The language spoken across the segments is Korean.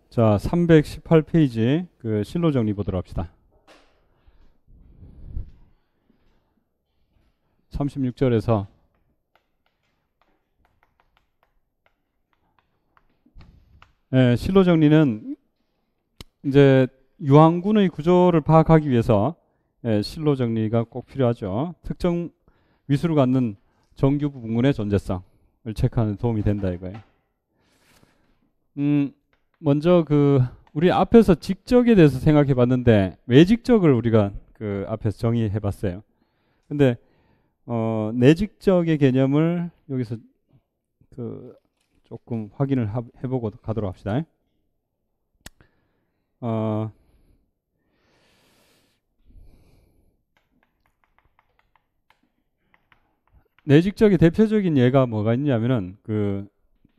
자, 318페이지 그 실로 정리 보도록 합시다. 36절에서 실로 정리는 이제 유한군의 구조를 파악하기 위해서 실로 정리가 꼭 필요하죠. 특정 위수를 갖는 정규 부분군의 존재성을 체크하는 데 도움이 된다 이거예요. 먼저 우리 앞에서 직적에 대해서 생각해 봤는데 외직적을 우리가 그 앞에서 정의해 봤어요. 근데 내직적의 개념을 여기서 조금 확인을 해보고 가도록 합시다. 내직적의 대표적인 예가 뭐가 있냐면은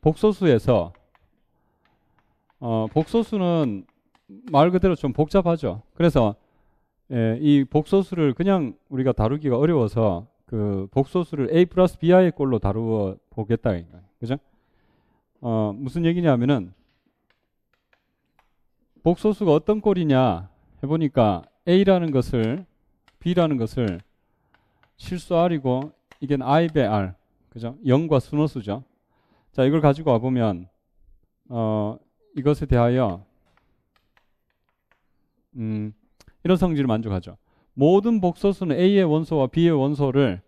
복소수에서 복소수는 말 그대로 좀 복잡하죠. 그래서 이 복소수를 그냥 우리가 다루기가 어려워서 그 복소수를 A 플러스 B의 꼴로 다루어 보겠다. 그죠? 무슨 얘기냐면은 복소수가 어떤 꼴이냐 해보니까 A라는 것을 B라는 것을 실수 R이고 이게 I배 R. 그죠? 0과 순호수죠. 자, 이걸 가지고 와보면 이것에 대하여 이런 성질을 만족하죠. 모든 복소수는 A의 원소와 B의 원소를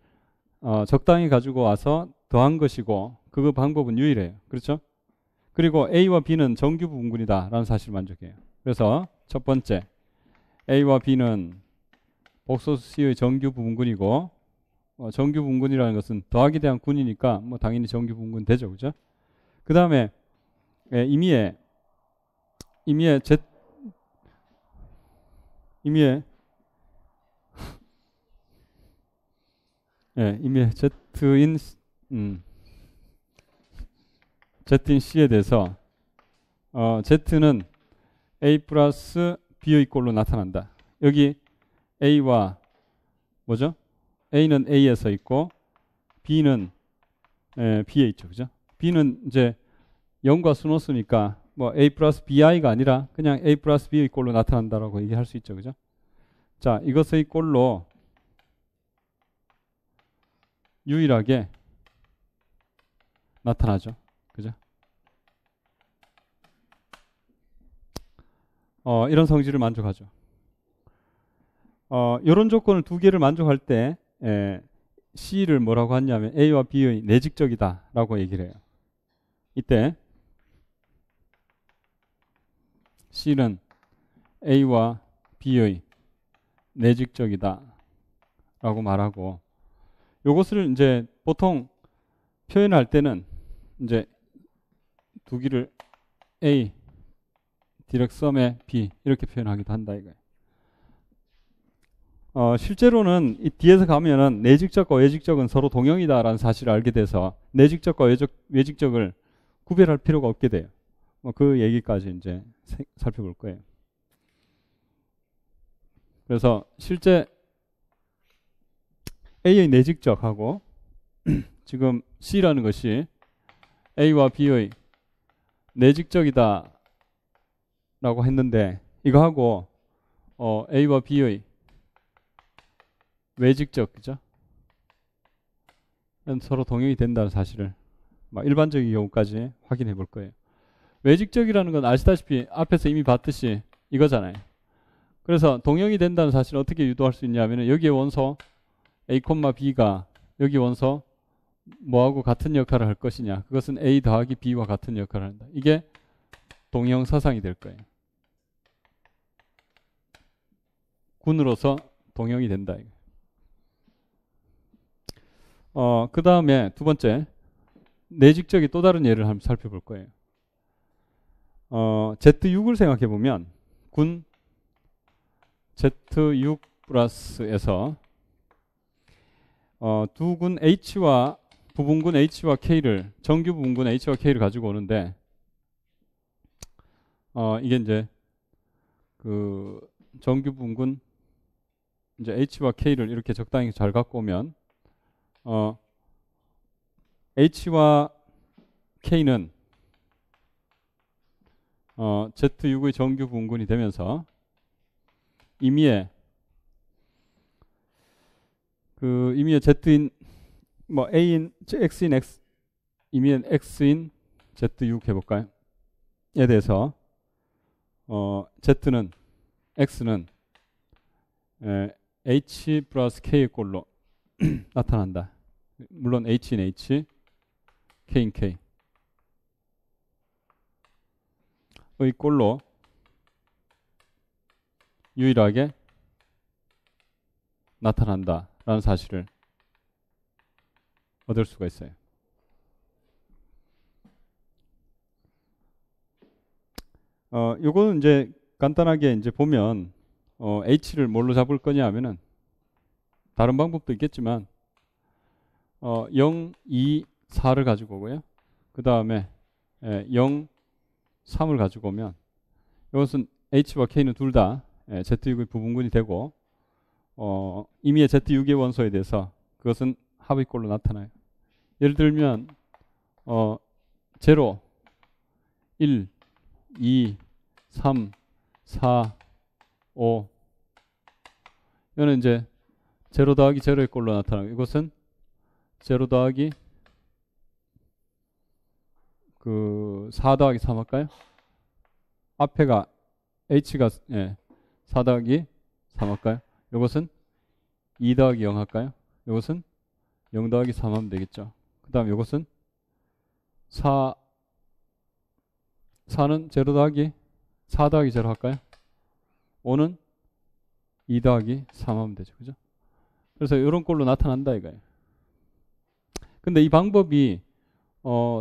적당히 가지고 와서 더한 것이고 그 방법은 유일해요. 그렇죠? 그리고 A와 B는 정규 부분군이다 라는 사실을 만족해요. 그래서 첫 번째 A와 B는 복소수 C의 정규 부분군이고 정규 부분군이라는 것은 더하기 대한 군이니까 뭐 당연히 정규 부분군 되죠. 그죠? 그 다음에 임의의 Z인 C에 대해서 Z는 A 플러스 B의 꼴로 나타난다. 여기 A와 뭐죠? A는 A에 서 있고 B는 B에 있죠. 그죠? B는 이제 0과 순호수니까 뭐 A 플러스 BI가 아니라 그냥 A 플러스 B의 꼴로 나타난다라고 얘기할 수 있죠. 그죠? 자, 이것의 꼴로 유일하게 나타나죠. 그죠? 이런 성질을 만족하죠. 이런 조건을 두 개를 만족할 때 C를 뭐라고 하냐면 A와 B의 내직적이다 라고 얘기를 해요. 이때 C는 A와 B의 내직적이다 라고 말하고, 요것을 이제 보통 표현할 때는 이제 두 개를 A 디렉 썸에 B 이렇게 표현하기도 한다 이거예요. 실제로는 이 뒤에서 가면은 내직적과 외직적은 서로 동형이다라는 사실을 알게 돼서 내직적과 외직적을 구별할 필요가 없게 돼요. 그 얘기까지 이제 살펴볼 거예요. 그래서 실제 A의 내직적하고 지금 C라는 것이 A와 B의 내직적이다 라고 했는데 이거하고 A와 B의 외직적, 그죠? 서로 동형이 된다는 사실을 일반적인 경우까지 확인해 볼 거예요. 외직적이라는 건 아시다시피 앞에서 이미 봤듯이 이거잖아요. 그래서 동형이 된다는 사실을 어떻게 유도할 수 있냐면 여기에 원소 A, B가 여기 원소 뭐하고 같은 역할을 할 것이냐. 그것은 A 더하기 B와 같은 역할을 한다. 이게 동형 사상이 될 거예요. 군으로서 동형이 된다. 그 다음에 두 번째 내직적인 또 다른 예를 한번 살펴볼 거예요. Z6을 생각해 보면 군 Z6 플러스에서 두 군 H와 부분군 H와 K를 정규 부분군 H와 K를 가지고 오는데 이게 이제 그 정규 부분군 이제 H와 K를 이렇게 적당히 잘 갖고 오면 H와 K는 Z6의 정규 분군이 되면서 임의의 Z인 뭐 A인 X인 X 임의의 X인 Z6 해볼까요? 에 대해서 Z는 X는 H 플러스 K의 꼴로 나타난다. 물론 H인 H, K인 K 의 꼴로 유일하게 나타난다라는 사실을 얻을 수가 있어요. 요거는 이제 간단하게 이제 보면 H를 뭘로 잡을 거냐 하면은 다른 방법도 있겠지만 0, 2, 4를 가지고 오고요. 그 다음에 0, 3을 가지고 오면 이것은 H와 K는 둘 다 Z6의 부분군이 되고 임의의 Z6의 원소에 대해서 그것은 합의 꼴로 나타나요. 예를 들면 0, 1, 2, 3, 4, 5 이거는 이제 0 더하기 0의 꼴로 나타나고 이것은 0 더하기 4 더하기 3 할까요? 앞에가 H가 4 더하기 3 할까요? 이것은 2 더하기 0 할까요? 이것은 0 더하기 3 하면 되겠죠. 그 다음 이것은 4는 0 더하기 4 더하기 0 할까요? 5는 2 더하기 3 하면 되죠. 그죠? 그래서 이런 꼴로 나타난다 이거예요. 근데 이 방법이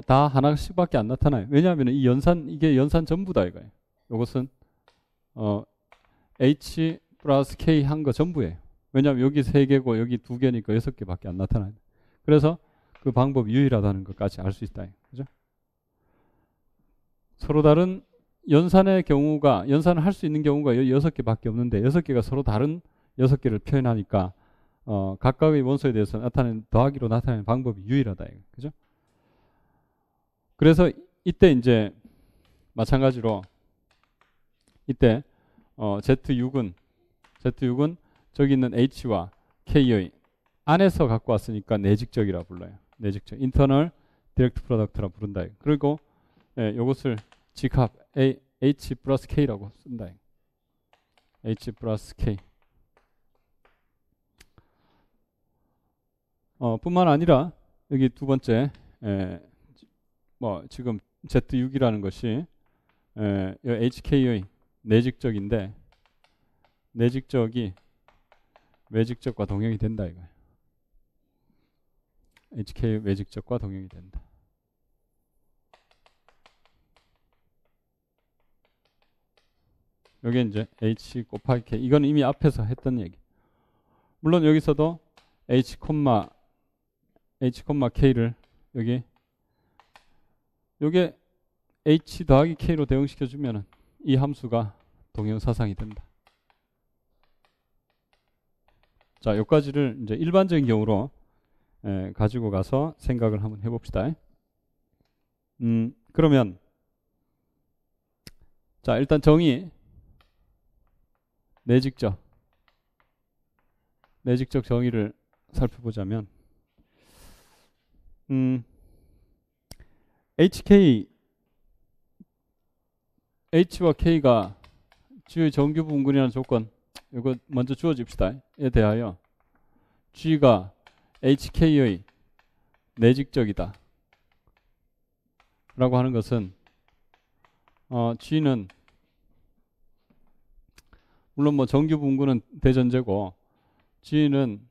다 하나씩밖에 안 나타나요. 왜냐하면 이게 연산 전부다 이거예요. 이것은 H 플러스 K 한 거 전부예요. 왜냐하면 여기 3개고 여기 2개니까 6개밖에 안 나타나요. 그래서 그 방법이 유일하다는 것까지 알 수 있다. 그죠? 서로 다른 연산의 경우가 연산을 할 수 있는 경우가 6개밖에 없는데 6개가 서로 다른 6개를 표현하니까 각각의 원소에 대해서 나타내는 더하기로 나타내는 방법이 유일하다. 그죠? 그래서 이때 이제 마찬가지로 이때 Z6은 저기 있는 H와 K의 안에서 갖고 왔으니까 내직적이라 불러요. 내직적. 인터널 디렉트 프로덕트라 부른다. 그리고 이것을 직합 H 플러스 K라고 쓴다. H 플러스 K. 뿐만 아니라 여기 두 번째 지금 Z6이라는 것이 HK의 내직적인데 내직적이 외직적과 동형이 된다 이거예요. HK의 외직적과 동형이 된다. 여기 이제 H 곱하기 K 이건 이미 앞에서 했던 얘기. 물론 여기서도 H, K를 여기 요게 H 더하기 K로 대응시켜 주면은 이 함수가 동형사상이 된다. 자, 여기까지를 이제 일반적인 경우로 가지고 가서 생각을 한번 해봅시다. 그러면 자, 일단 정의 내직적 정의를 살펴보자면 H와 K가 G의 정규 분군이라는 조건 이거 먼저 주어집시다. 에 대하여 G가 HK의 내직적이다 라고 하는 것은 G는 물론 뭐 정규 분군은 대전제고 G는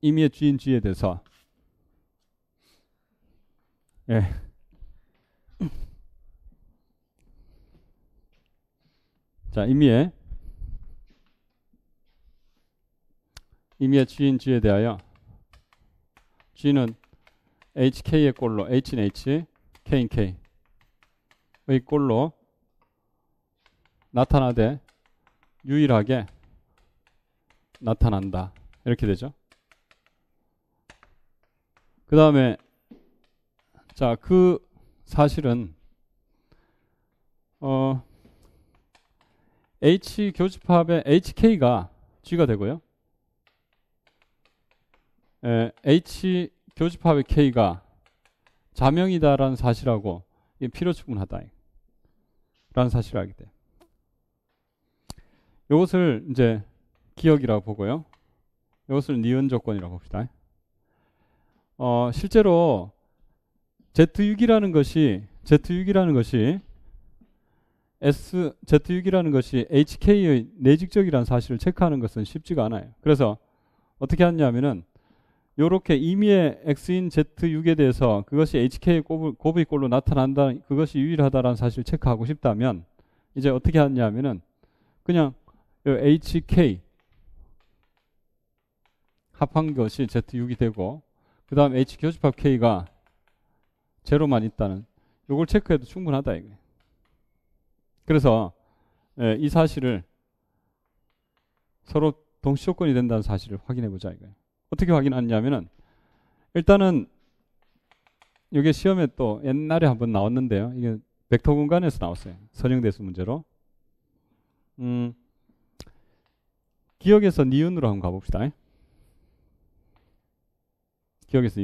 임의의 G인 G에 대해서 자, 임의의 G인 G에 대하여 G는 HK의 꼴로 H는 H, K인 K의 꼴로 나타나되 유일하게 나타난다. 이렇게 되죠. 그 다음에 자, 그 사실은 H 교집합의 HK가 G가 되고요. H 교집합의 K가 자명이다라는 사실하고 이게 필요충분하다 라는 사실을 알게 돼요. 이것을 이제 기억이라고 보고요. 이것을 니은 조건이라고 봅시다. 실제로 Z6이라는 것이 HK의 내직적이라는 사실을 체크하는 것은 쉽지가 않아요. 그래서 어떻게 하냐면은 요렇게 임의의 X인 Z6에 대해서 그것이 HK의 곱의 꼴로 나타난다, 그것이 유일하다라는 사실을 체크하고 싶다면 이제 어떻게 하냐면은 그냥 요 HK 합한 것이 Z6이 되고 그 다음 H 교집합 K가 제로만 있다는 요걸 체크해도 충분하다 이거예요. 그래서 이 사실을 서로 동시 조건이 된다는 사실을 확인해 보자 이거예요. 어떻게 확인하냐면은 일단은 이게 시험에 또 옛날에 한번 나왔는데요. 이게 벡터 공간에서 나왔어요. 선형대수 문제로. 기억에서 니은으로 한번 가봅시다. 기억에서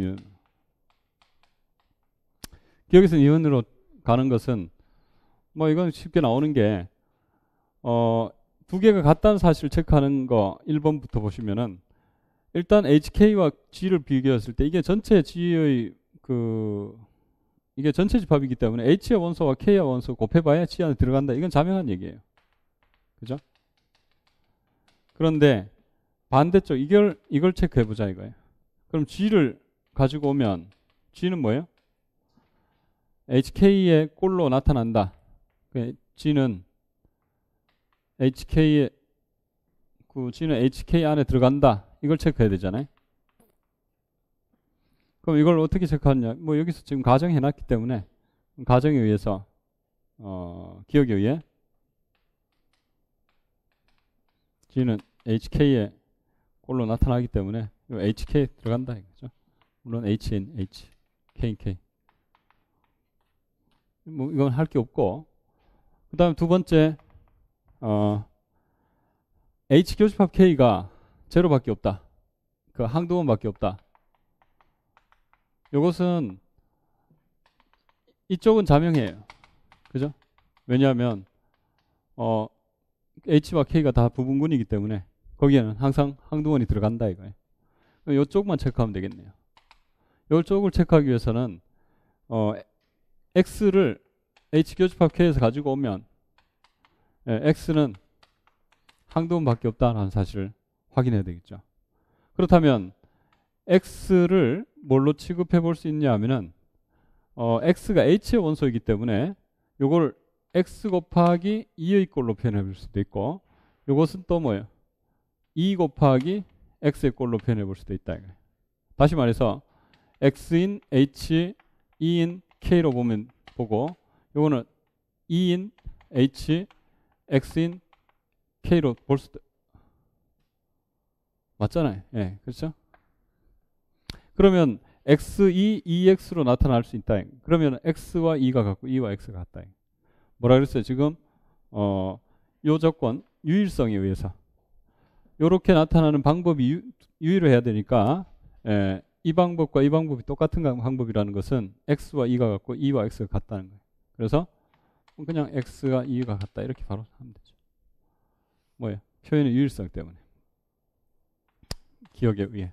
니은으로 가는 것은 뭐 이건 쉽게 나오는 게 두 개가 같다는 사실을 체크하는 거 1번부터 보시면은 일단 HK와 G를 비교했을 때 이게 전체 G의 이게 전체 집합이기 때문에 H의 원소와 K의 원소 곱해봐야 G 안에 들어간다. 이건 자명한 얘기예요. 그죠? 그런데 반대쪽 이걸 체크해보자 이거예요. 그럼 G를 가지고 오면 G는 뭐예요? HK의 꼴로 나타난다. G는 G는 HK 안에 들어간다. 이걸 체크해야 되잖아요. 그럼 이걸 어떻게 체크하느냐? 뭐 여기서 지금 가정해놨기 때문에 가정에 의해서 기억에 의해 G는 HK의 꼴로 나타나기 때문에 HK 들어간다 이거죠. 물론 H인 H, K인 K. 뭐 이건 할 게 없고 그 다음 두 번째 H 교집합 K가 제로밖에 없다. 그 항두원밖에 없다. 이것은 이쪽은 자명해요. 그죠? 왜냐하면 H와 K가 다 부분군이기 때문에 거기에는 항상 항두원이 들어간다 이거예요. 이쪽만 체크하면 되겠네요. 이쪽을 체크하기 위해서는 X를 H 교집합 K에서 가지고 오면 X는 항두원밖에 없다는 사실을 확인해야 되겠죠. 그렇다면 X를 뭘로 취급해 볼 수 있냐 하면은 X가 H의 원소이기 때문에 요걸 X 곱하기 2의 꼴로 표현해 볼 수도 있고 요것은 또 뭐예요? 2 곱하기 X의 꼴로 표현해 볼 수도 있다. 다시 말해서 X인 H, 2인 K로 보고 요거는 2인 H, X인 K로 볼 수도 맞잖아요. 예, 그렇죠? 그러면 X2, 2X로 나타날 수 있다. 그러면 X와 2가 같고 2와 X가 같다. 뭐라 그랬어요? 지금 요 조건 유일성에 의해서 요렇게 나타나는 방법이 유일해야 되니까 이 방법과 이 방법이 똑같은 방법이라는 것은 X와 2가 같고 2와 X가 같다는 거예요. 그래서 그냥 X가 2가 같다 이렇게 바로 하면 되죠. 뭐예요? 표현의 유일성 때문에. 기억에 의해.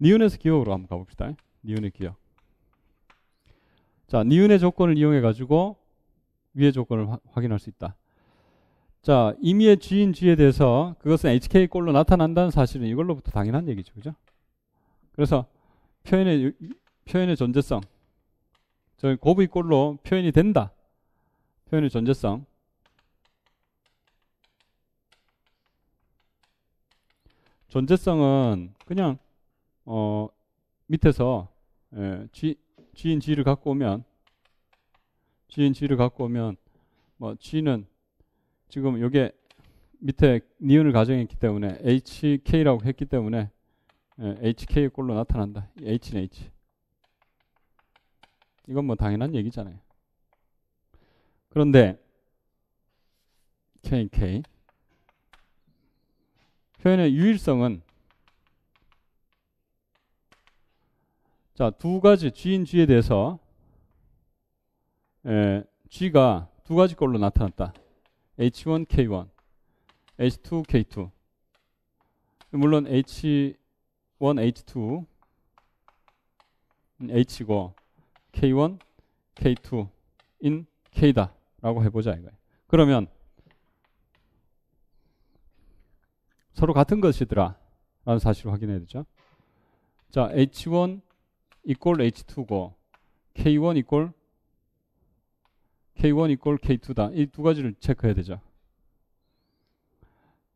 니은에서 기억으로 한번 가봅시다. 니은의 기억. 자, 니은의 조건을 이용해 가지고 위의 조건을 확인할 수 있다. 자, 임의의 G인 G에 대해서 그것은 HK 꼴로 나타난다는 사실은 이걸로부터 당연한 얘기죠. 그죠? 그래서 표현의 존재성. 저 곱의 꼴로 표현이 된다. 표현의 존재성. 존재성은 그냥 밑에서 G인 G를 갖고 오면 뭐 G는 지금 요게 밑에 니은을 가정했기 때문에 HK라고 했기 때문에 HK의 꼴로 나타난다. H는 H. 이건 뭐 당연한 얘기잖아요. 그런데 K 표현의 유일성은 자, 두 가지 G인 G에 대해서 G가 두 가지 꼴로 나타났다. H1, K1, H2, K2. 물론 H1, H2 H고 K1, K2인 K다 라고 해보자 이거예요. 그러면 서로 같은 것이더라 라는 사실을 확인해야 되죠. 자, H1 equal H2고 K1 equal K2다. 이 두 가지를 체크해야 되죠.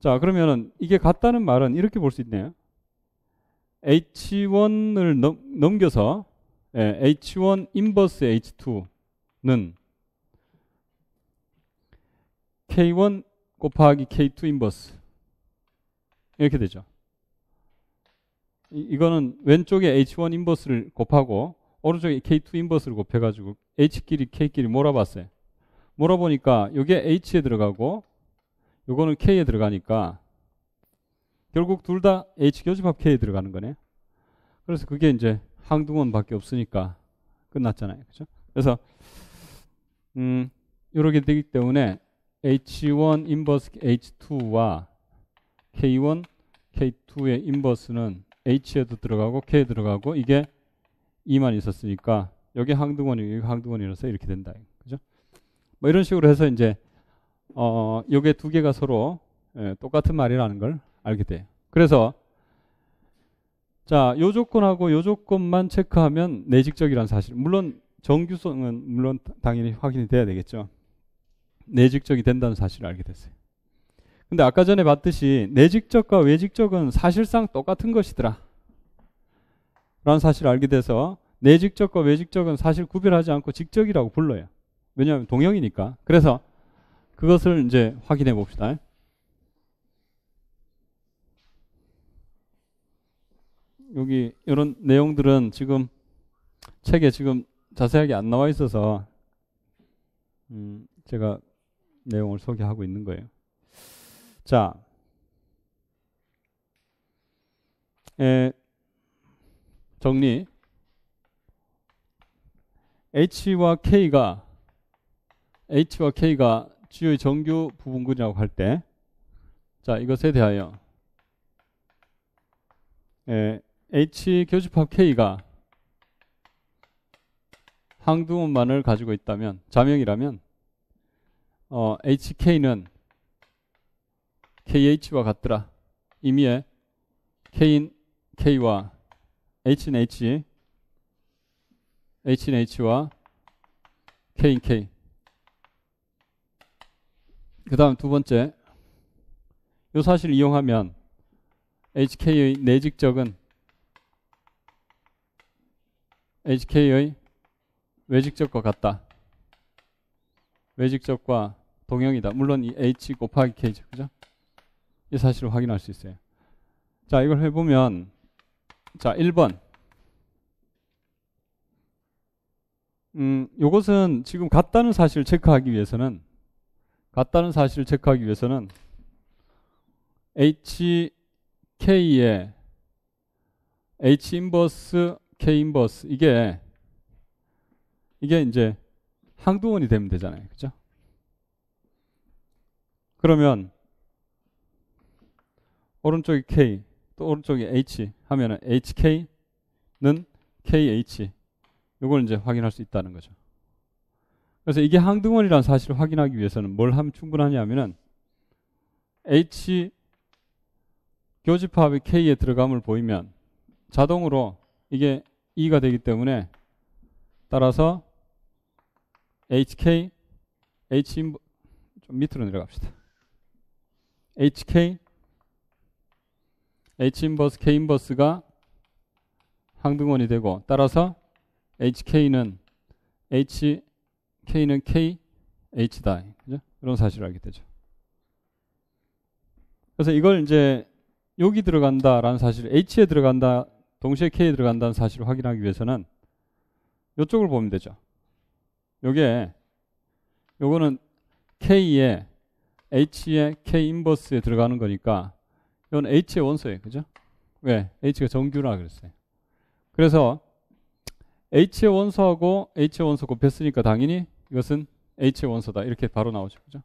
자, 그러면은 이게 같다는 말은 이렇게 볼 수 있네요. H1을 넘겨서 H1 인버스 H2는 K1 곱하기 K2 인버스 이렇게 되죠. 이거는 왼쪽에 H1 인버스를 곱하고 오른쪽에 K2 인버스를 곱해가지고 H끼리 K끼리 몰아봤어요. 몰아보니까 이게 H에 들어가고 요거는 K에 들어가니까 결국 둘 다 H 교집합 K에 들어가는 거네. 그래서 그게 이제 항등원밖에 없으니까 끝났잖아요. 그죠? 그래서 이렇게 되기 때문에 H1 인버스 H2와 K1, K2의 인버스는 H에도 들어가고 K에 들어가고 이게 2만 있었으니까 여기 항등원이 여기 항등원이라서 이렇게 된다. 그죠? 뭐 이런 식으로 해서 이제 요게 두 개가 서로 똑같은 말이라는 걸 알게 돼요. 그래서 자, 요 조건하고 요 조건만 체크하면 내직적이라는 사실. 물론 정규성은 물론 당연히 확인이 돼야 되겠죠. 내직적이 된다는 사실을 알게 됐어요. 근데 아까 전에 봤듯이 내직적과 외직적은 사실상 똑같은 것이더라 라는 사실을 알게 돼서 내직적과 외직적은 사실 구별하지 않고 직적이라고 불러요. 왜냐하면 동형이니까. 그래서 그것을 이제 확인해 봅시다. 여기 이런 내용들은 지금 책에 지금 자세하게 안 나와 있어서 제가 내용을 소개하고 있는 거예요. 자, 정리. H와 K가 G의 정규 부분근이라고 할 때, 자, 이것에 대하여 H 교집합 K가 항등원만을 가지고 있다면, 자명이라면 HK는 KH와 같더라. 임의에 K인 K와 H인 H와 K인 K. 그 다음 두 번째, 이 사실을 이용하면 HK의 내직적은 HK의 외직적과 같다. 외직적과 동형이다. 물론 이 H 곱하기 K죠. 그죠? 이 사실을 확인할 수 있어요. 자, 이걸 해보면, 자, 1번. 요것은 지금 같다는 사실을 체크하기 위해서는 HK의 H 인버스, K 인버스, 이게 이제 항등원이 되면 되잖아요. 그죠? 그러면 오른쪽이 K, 또 오른쪽이 H 하면은 HK는 KH. 이걸 이제 확인할 수 있다는 거죠. 그래서 이게 항등원이라는 사실을 확인하기 위해서는 뭘 하면 충분하냐면은 H 교집합이 K에 들어감을 보이면 자동으로 이게 2가 되기 때문에 따라서 HK, 좀 밑으로 내려갑시다. HK, H 인버스, K 인버스가 항등원이 되고 따라서 HK는 K, H다. 그죠? 이런 사실을 알게 되죠. 그래서 이걸 이제 여기 들어간다라는 사실, H에 들어간다, 동시에 K에 들어간다는 사실을 확인하기 위해서는 이쪽을 보면 되죠. 요게 요거는 K에 H에 K 인버스에 들어가는 거니까 이건 H의 원소예요. 그죠? 왜? H가 정규라 그랬어요. 그래서 H의 원소하고 H의 원소 곱했으니까 당연히 이것은 H의 원소다. 이렇게 바로 나오죠. 그죠?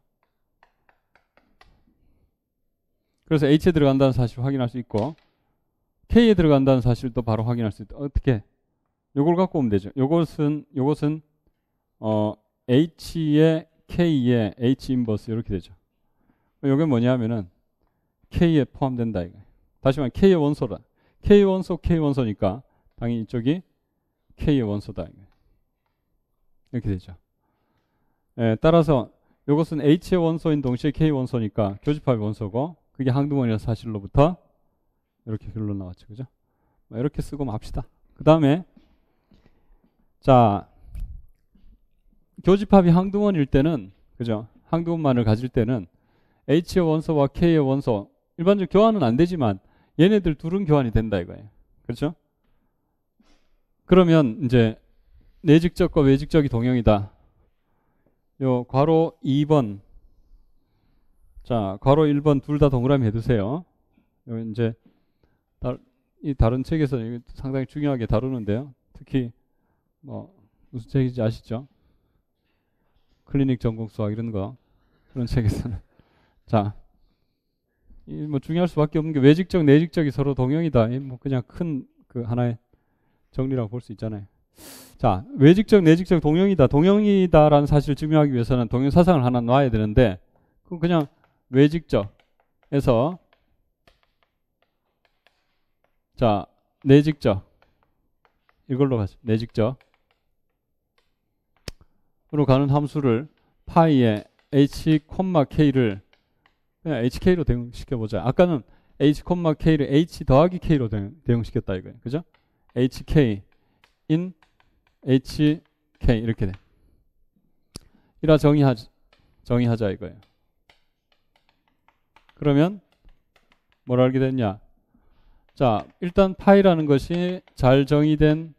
그래서 H에 들어간다는 사실을 확인할 수 있고 K에 들어간다는 사실도 바로 확인할 수 있다. 어떻게? 요걸 갖고 오면 되죠. 요것은 H에 K에 H 인버스 이렇게 되죠. 요게 뭐냐면은 K에 포함된다 이거. 다시 말하면 K의 원소다. K 원소 K 원소니까 당연히 이쪽이 K의 원소다 이거. 이렇게 되죠. 예, 따라서 요것은 H의 원소인 동시에 K 원소니까 교집합의 원소고 그게 항등원이라는 사실로부터 이렇게 결론 나왔죠. 그죠? 이렇게 쓰고 맙시다. 그 다음에 자 교집합이 항등원일 때는 그죠? 항등원만을 가질 때는 H의 원소와 K의 원소 일반적으로 교환은 안 되지만 얘네들 둘은 교환이 된다 이거예요. 그렇죠? 그러면 이제 내직적과 외직적이 동형이다. 요 괄호 2번 자 괄호 1번 둘 다 동그라미 해두세요. 요 이제 이 다른 책에서는 상당히 중요하게 다루는데요. 특히 뭐 무슨 책인지 아시죠? 클리닉 전공 수학 이런 거 그런 책에서는 자, 이 뭐 중요할 수밖에 없는 게 외직적, 내직적이 서로 동형이다. 뭐 그냥 큰 그 하나의 정리라고 볼 수 있잖아요. 자, 외직적, 내직적 동형이다. 동형이다라는 사실을 증명하기 위해서는 동형 사상을 하나 놔야 되는데 그럼 그냥 외직적에서 자, 내직적 이걸로 가죠. 내직적으로 가는 함수를 파이에 h, k를 그냥 hk로 대응시켜보자. 아까는 h, k를 h 더하기 k로 대응시켰다 이거예요. 그죠? hk in hk 이렇게 돼. 이라 정의하자 이거예요. 그러면 뭘 알게 됐냐? 자, 일단 파이라는 것이 잘 정의된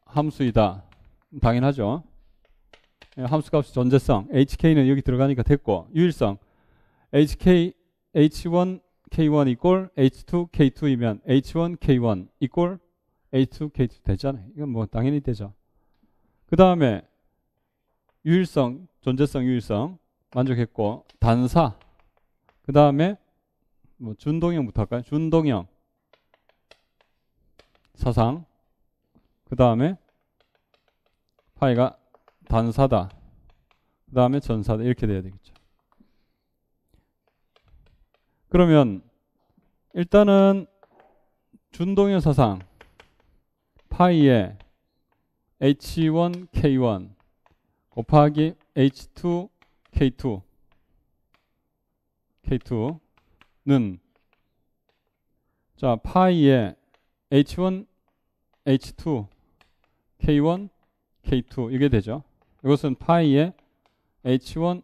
함수이다. 당연하죠. 함수값의 존재성, hk는 여기 들어가니까 됐고, 유일성, hk, h1, k1 이꼴 h2, k2이면 h1, k1 이꼴 h2, k2 되잖아요. 이건 뭐 당연히 되죠. 그 다음에 유일성, 존재성, 유일성 만족했고, 단사, 그 다음에 뭐 준동형부터 할까요? 준동형, 사상, 그 다음에 파이가 단사다. 그 다음에 전사다. 이렇게 돼야 되겠죠. 그러면 일단은 준동형 사상 파이에 h1, k1 곱하기 h2, k2는 자 파이에 h1, h2, k1, k2 이게 되죠. 이것은 파이에 h1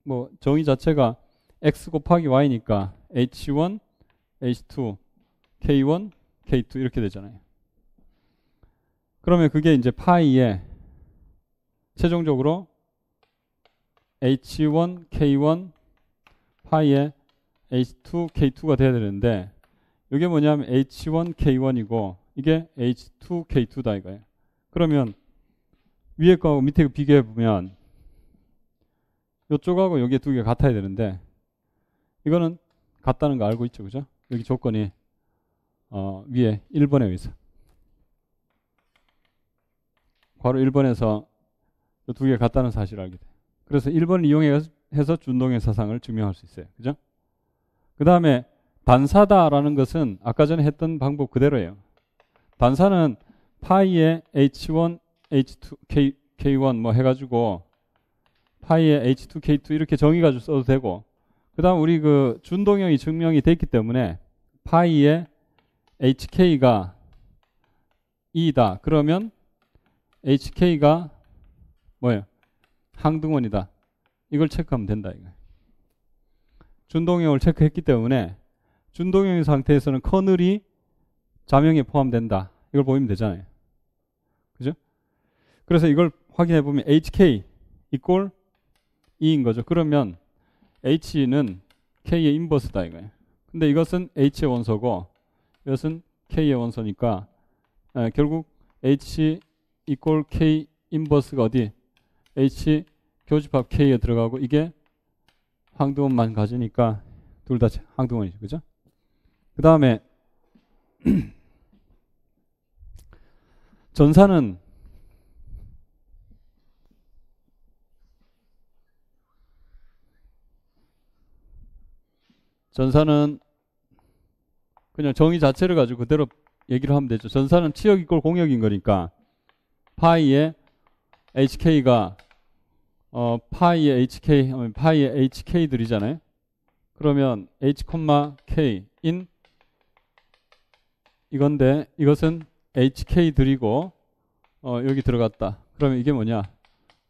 뭐 정의 자체가 x 곱하기 y니까 h1, h2, k1, k2 이렇게 되잖아요. 그러면 그게 이제 파이에 최종적으로 h1, k1, 파이에 h2, k2가 돼야 되는데 이게 뭐냐면 h1, k1이고 이게 h2, k2다 이거예요. 그러면 위에 거하고 밑에 거 비교해 보면 이쪽하고 여기 두 개가 같아야 되는데 이거는 같다는 거 알고 있죠, 그죠? 여기 조건이 위에 1번에 의해서 괄호 1번에서 이 두 개가 같다는 사실을 알게 돼요. 그래서 1번을 이용해서 준동형 사상을 증명할 수 있어요, 그죠? 그 다음에 단사다라는 것은 아까 전에 했던 방법 그대로예요. 단사는 파이에 h1, h2, k1 뭐 해가지고 파이에 h2, k2 이렇게 정의가지고 써도 되고 그 다음 우리 그 준동형이 증명이 됐기 때문에 파이에 hk가 2다. 그러면 hk가 뭐예요? 항등원이다. 이걸 체크하면 된다. 이거. 준동형을 체크했기 때문에 준동형 상태에서는 커널이 자명에 포함된다. 이걸 보이면 되잖아요. 그죠? 그래서 이걸 확인해 보면 HK 이꼴 E인 거죠. 그러면 H는 K의 인버스다 이거예요. 근데 이것은 H의 원소고 이것은 K의 원소니까 결국 H 이꼴 K 인버스가 어디? H 교집합 K에 들어가고 이게 황두원만 가지니까 둘 다 황두원이죠. 그죠? 그 다음에 전사는 그냥 정의 자체를 가지고 그대로 얘기를 하면 되죠. 전사는 치역 이꼴 공역인 거니까 파이의 HK가 파이의 HK 하면 파이의 HK들이잖아요. 그러면 H, K인 이건데 이것은 HK들이고 여기 들어갔다. 그러면 이게 뭐냐?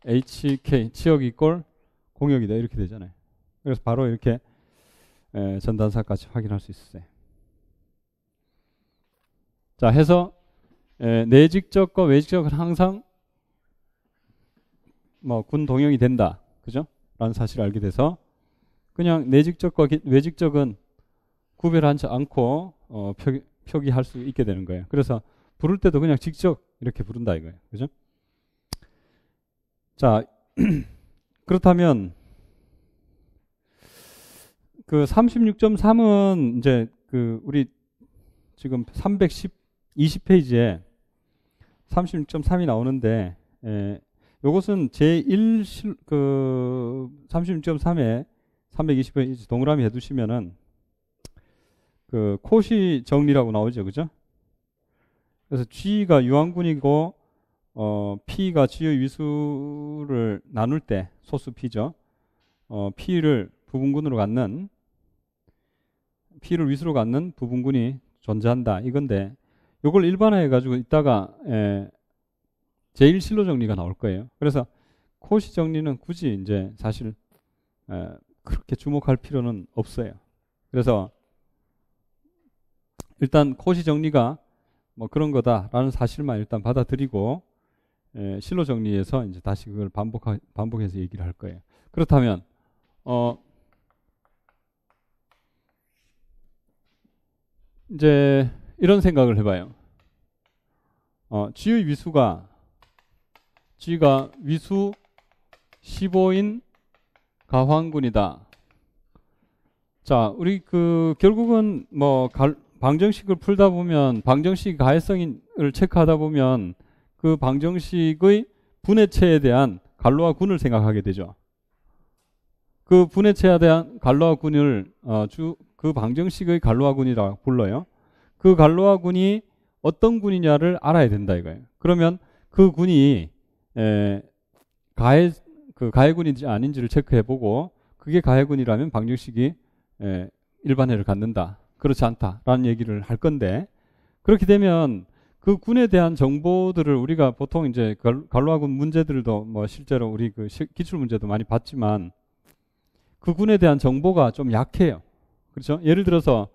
HK 치역 이꼴 공역이다 이렇게 되잖아요. 그래서 바로 이렇게 전단사까지 확인할 수 있어요. 자, 해서 내직적과 외직적은 항상 뭐 군 동형이 된다. 그죠? 라는 사실을 알게 돼서 그냥 내직적과 외직적은 구별하지 않고 표기할 수 있게 되는 거예요. 그래서 부를 때도 그냥 직접 이렇게 부른다 이거예요. 그죠? 자, 그렇다면 그 36.3은 이제 그 우리 지금 20페이지에 36.3이 나오는데 요것은 제1 그 36.3에 320페이지 동그라미 해두시면은 그 코시 정리라고 나오죠, 그죠? 그래서 G가 유한군이고 P가 G의 위수를 나눌 때 소수 P죠. P를 위수로 갖는 부분군이 존재한다 이건데 요걸 일반화해 가지고 이따가 제1실로 정리가 나올 거예요. 그래서 코시 정리는 굳이 이제 사실 그렇게 주목할 필요는 없어요. 그래서 일단 코시 정리가 뭐 그런 거다라는 사실만 일단 받아들이고 실로 정리해서 이제 다시 그걸 반복해서 얘기를 할 거예요. 그렇다면 이제 이런 생각을 해봐요. G의 위수가 위수 15인 가황군이다. 자, 우리 그 결국은 뭐 방정식을 풀다 보면 방정식 가해성을 체크하다 보면 그 방정식의 분해체에 대한 갈로와 군을 생각하게 되죠. 그 분해체에 대한 갈로와 군을 그 방정식의 갈로와 군이라고 불러요. 그 갈로와 군이 어떤 군이냐를 알아야 된다 이거예요. 그러면 그 군이 가해군인지 아닌지를 체크해보고 그게 가해군이라면 방정식이 일반해를 갖는다. 그렇지 않다라는 얘기를 할 건데 그렇게 되면 그 군에 대한 정보들을 우리가 보통 이제 갈로아군 문제들도 뭐 실제로 우리 그 기출 문제도 많이 봤지만 그 군에 대한 정보가 좀 약해요. 그렇죠? 예를 들어서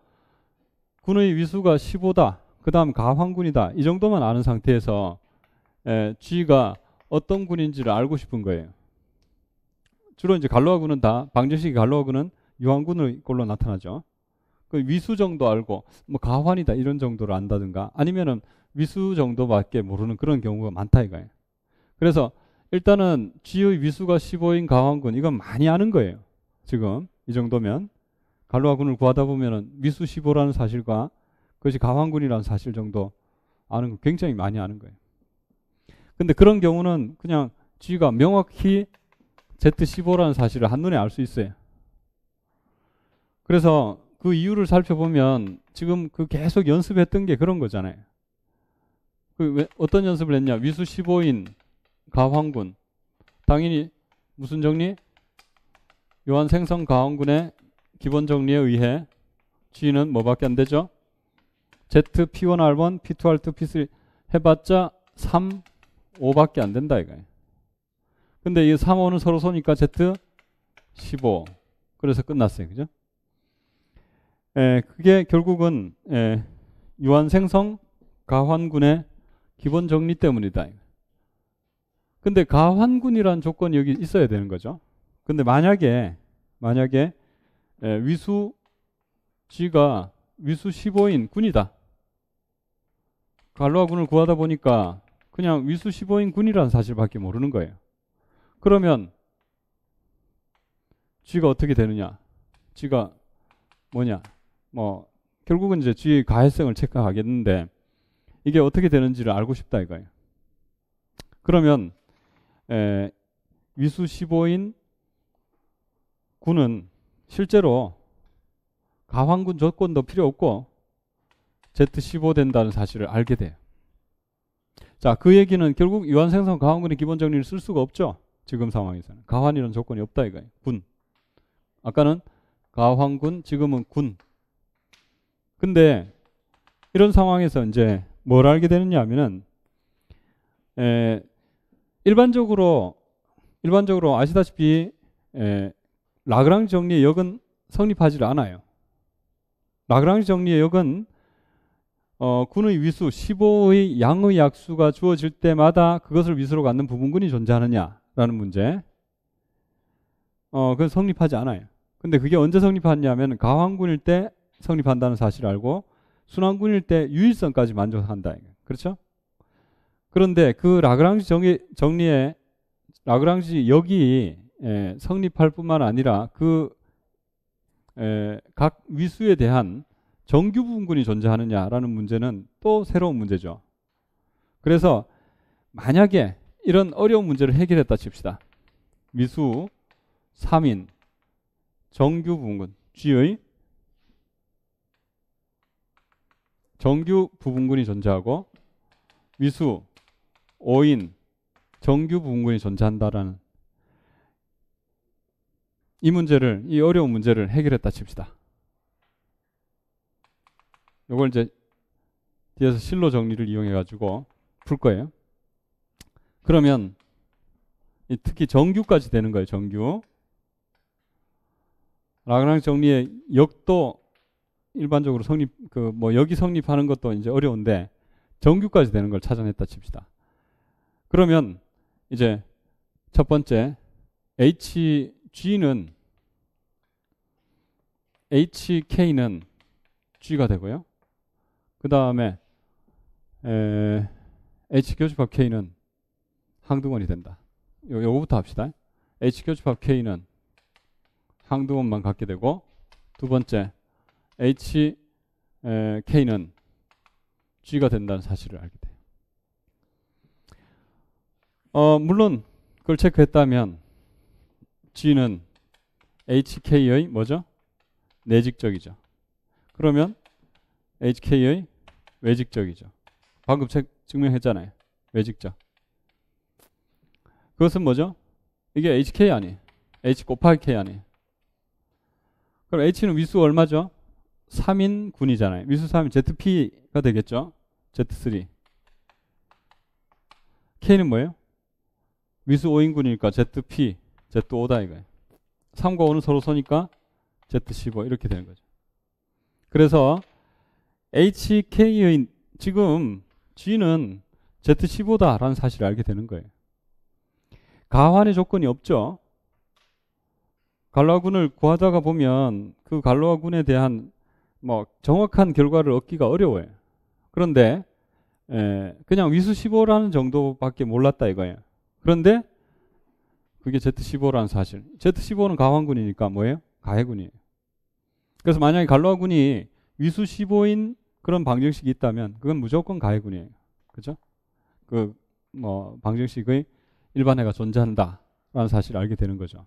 군의 위수가 15다. 그 다음 가황군이다. 이 정도만 아는 상태에서 G가 어떤 군인지를 알고 싶은 거예요. 주로 이제 갈로아군은 다 방정식이 갈로아군은 유한군의 꼴로 나타나죠. 그 위수 정도 알고 뭐 가환이다 이런 정도를 안다든가 아니면은 위수 정도밖에 모르는 그런 경우가 많다 이거예요. 그래서 일단은 G의 위수가 15인 가환군 이건 많이 아는 거예요. 지금 이 정도면 갈로아군을 구하다 보면은 위수 15라는 사실과 그것이 가환군이라는 사실 정도 아는 거 굉장히 많이 아는 거예요. 근데 그런 경우는 그냥 G가 명확히 Z15라는 사실을 한눈에 알 수 있어요. 그래서 그 이유를 살펴보면 지금 그 계속 연습했던 게 그런 거잖아요. 어떤 연습을 했냐? 위수 15인 가황군. 당연히 무슨 정리? 요한 생성 가황군의 기본 정리에 의해 G는 뭐밖에 안 되죠? Z, P1R1, P2R2, P3 해봤자 3, 5밖에 안 된다 이거예요. 근데 이 3, 5는 서로 쏘니까 Z 15. 그래서 끝났어요. 그죠? 그게 결국은 유한 생성 가환군의 기본 정리 때문이다. 근데 가환군이라는 조건이 여기 있어야 되는 거죠. 근데 만약에 위수 G가 위수 15인 군이다. 갈로아군을 구하다 보니까 그냥 위수 15인 군이라는 사실밖에 모르는 거예요. 그러면 G가 어떻게 되느냐? G가 뭐냐? 뭐 결국은 이제 G의 가해성을 체크하겠는데 이게 어떻게 되는지를 알고 싶다 이거예요. 그러면 위수 15인 군은 실제로 가환군 조건도 필요 없고 Z15 된다는 사실을 알게 돼요. 자, 그 얘기는 결국 유한생성 가환군의 기본 정리를 쓸 수가 없죠. 지금 상황에서는. 가환이라는 조건이 없다 이거예요. 군. 아까는 가환군, 지금은 군. 근데 이런 상황에서 이제 뭘 알게 되느냐 하면은 일반적으로 아시다시피 라그랑지 정리의 역은 성립하지 않아요. 라그랑지 정리의 역은 군의 위수 15의 양의 약수가 주어질 때마다 그것을 위수로 갖는 부분군이 존재하느냐라는 문제. 그건 성립하지 않아요. 근데 그게 언제 성립하냐면 가환군일 때 성립한다는 사실을 알고 순환군일 때 유일성까지 만족한다. 그렇죠? 그런데 그 라그랑지 정리의 라그랑지 역이 성립할 뿐만 아니라 각 위수에 대한 정규 부분군이 존재하느냐라는 문제는 또 새로운 문제죠. 그래서 만약에 이런 어려운 문제를 해결했다 칩시다. 위수 3인 정규 부분군 G의 정규 부분군이 존재하고 위수 5인 정규 부분군이 존재한다라는 이 어려운 문제를 해결했다 칩시다. 이걸 이제 뒤에서 실로 정리를 이용해 가지고 풀 거예요. 그러면 특히 정규까지 되는 거예요. 정규. 라그랑지 정리의 역도 일반적으로 역이 성립하는 것도 이제 어려운데 정규까지 되는 걸 찾아냈다 칩시다. 그러면 이제 첫 번째 HK는 G가 되고요. 그 다음에 H교집합 K는 항등원이 된다. 요거부터 합시다. H교집합 K는 항등원만 갖게 되고 두 번째 HK는 G가 된다는 사실을 알게 돼요. 물론 그걸 체크했다면 G는 HK의 뭐죠? 내직적이죠. 그러면 HK의 외직적이죠. 방금 증명했잖아요. 외직적. 그것은 뭐죠? 이게 HK 아니에요. H 곱하기 K 아니에요. 그럼 H는 위수 얼마죠? 3인 군이잖아요. 위수 3인 ZP가 되겠죠? Z3. K는 뭐예요? 위수 5인 군이니까 ZP, Z5다 이거예요. 3과 5는 서로 서니까 Z15 이렇게 되는 거죠. 그래서 HK의 지금 G는 Z15다라는 사실을 알게 되는 거예요. 가환의 조건이 없죠. 갈로아군을 구하다가 보면 그 갈로아군에 대한 정확한 결과를 얻기가 어려워요. 그런데 그냥 위수 15라는 정도밖에 몰랐다 이거예요. 그런데 그게 Z15라는 사실. Z15는 가환군이니까 뭐예요? 가해군이에요. 그래서 만약에 갈로아군이 위수 15인 그런 방정식이 있다면 그건 무조건 가해군이에요. 그죠? 방정식의 일반해가 존재한다라는 사실을 알게 되는 거죠.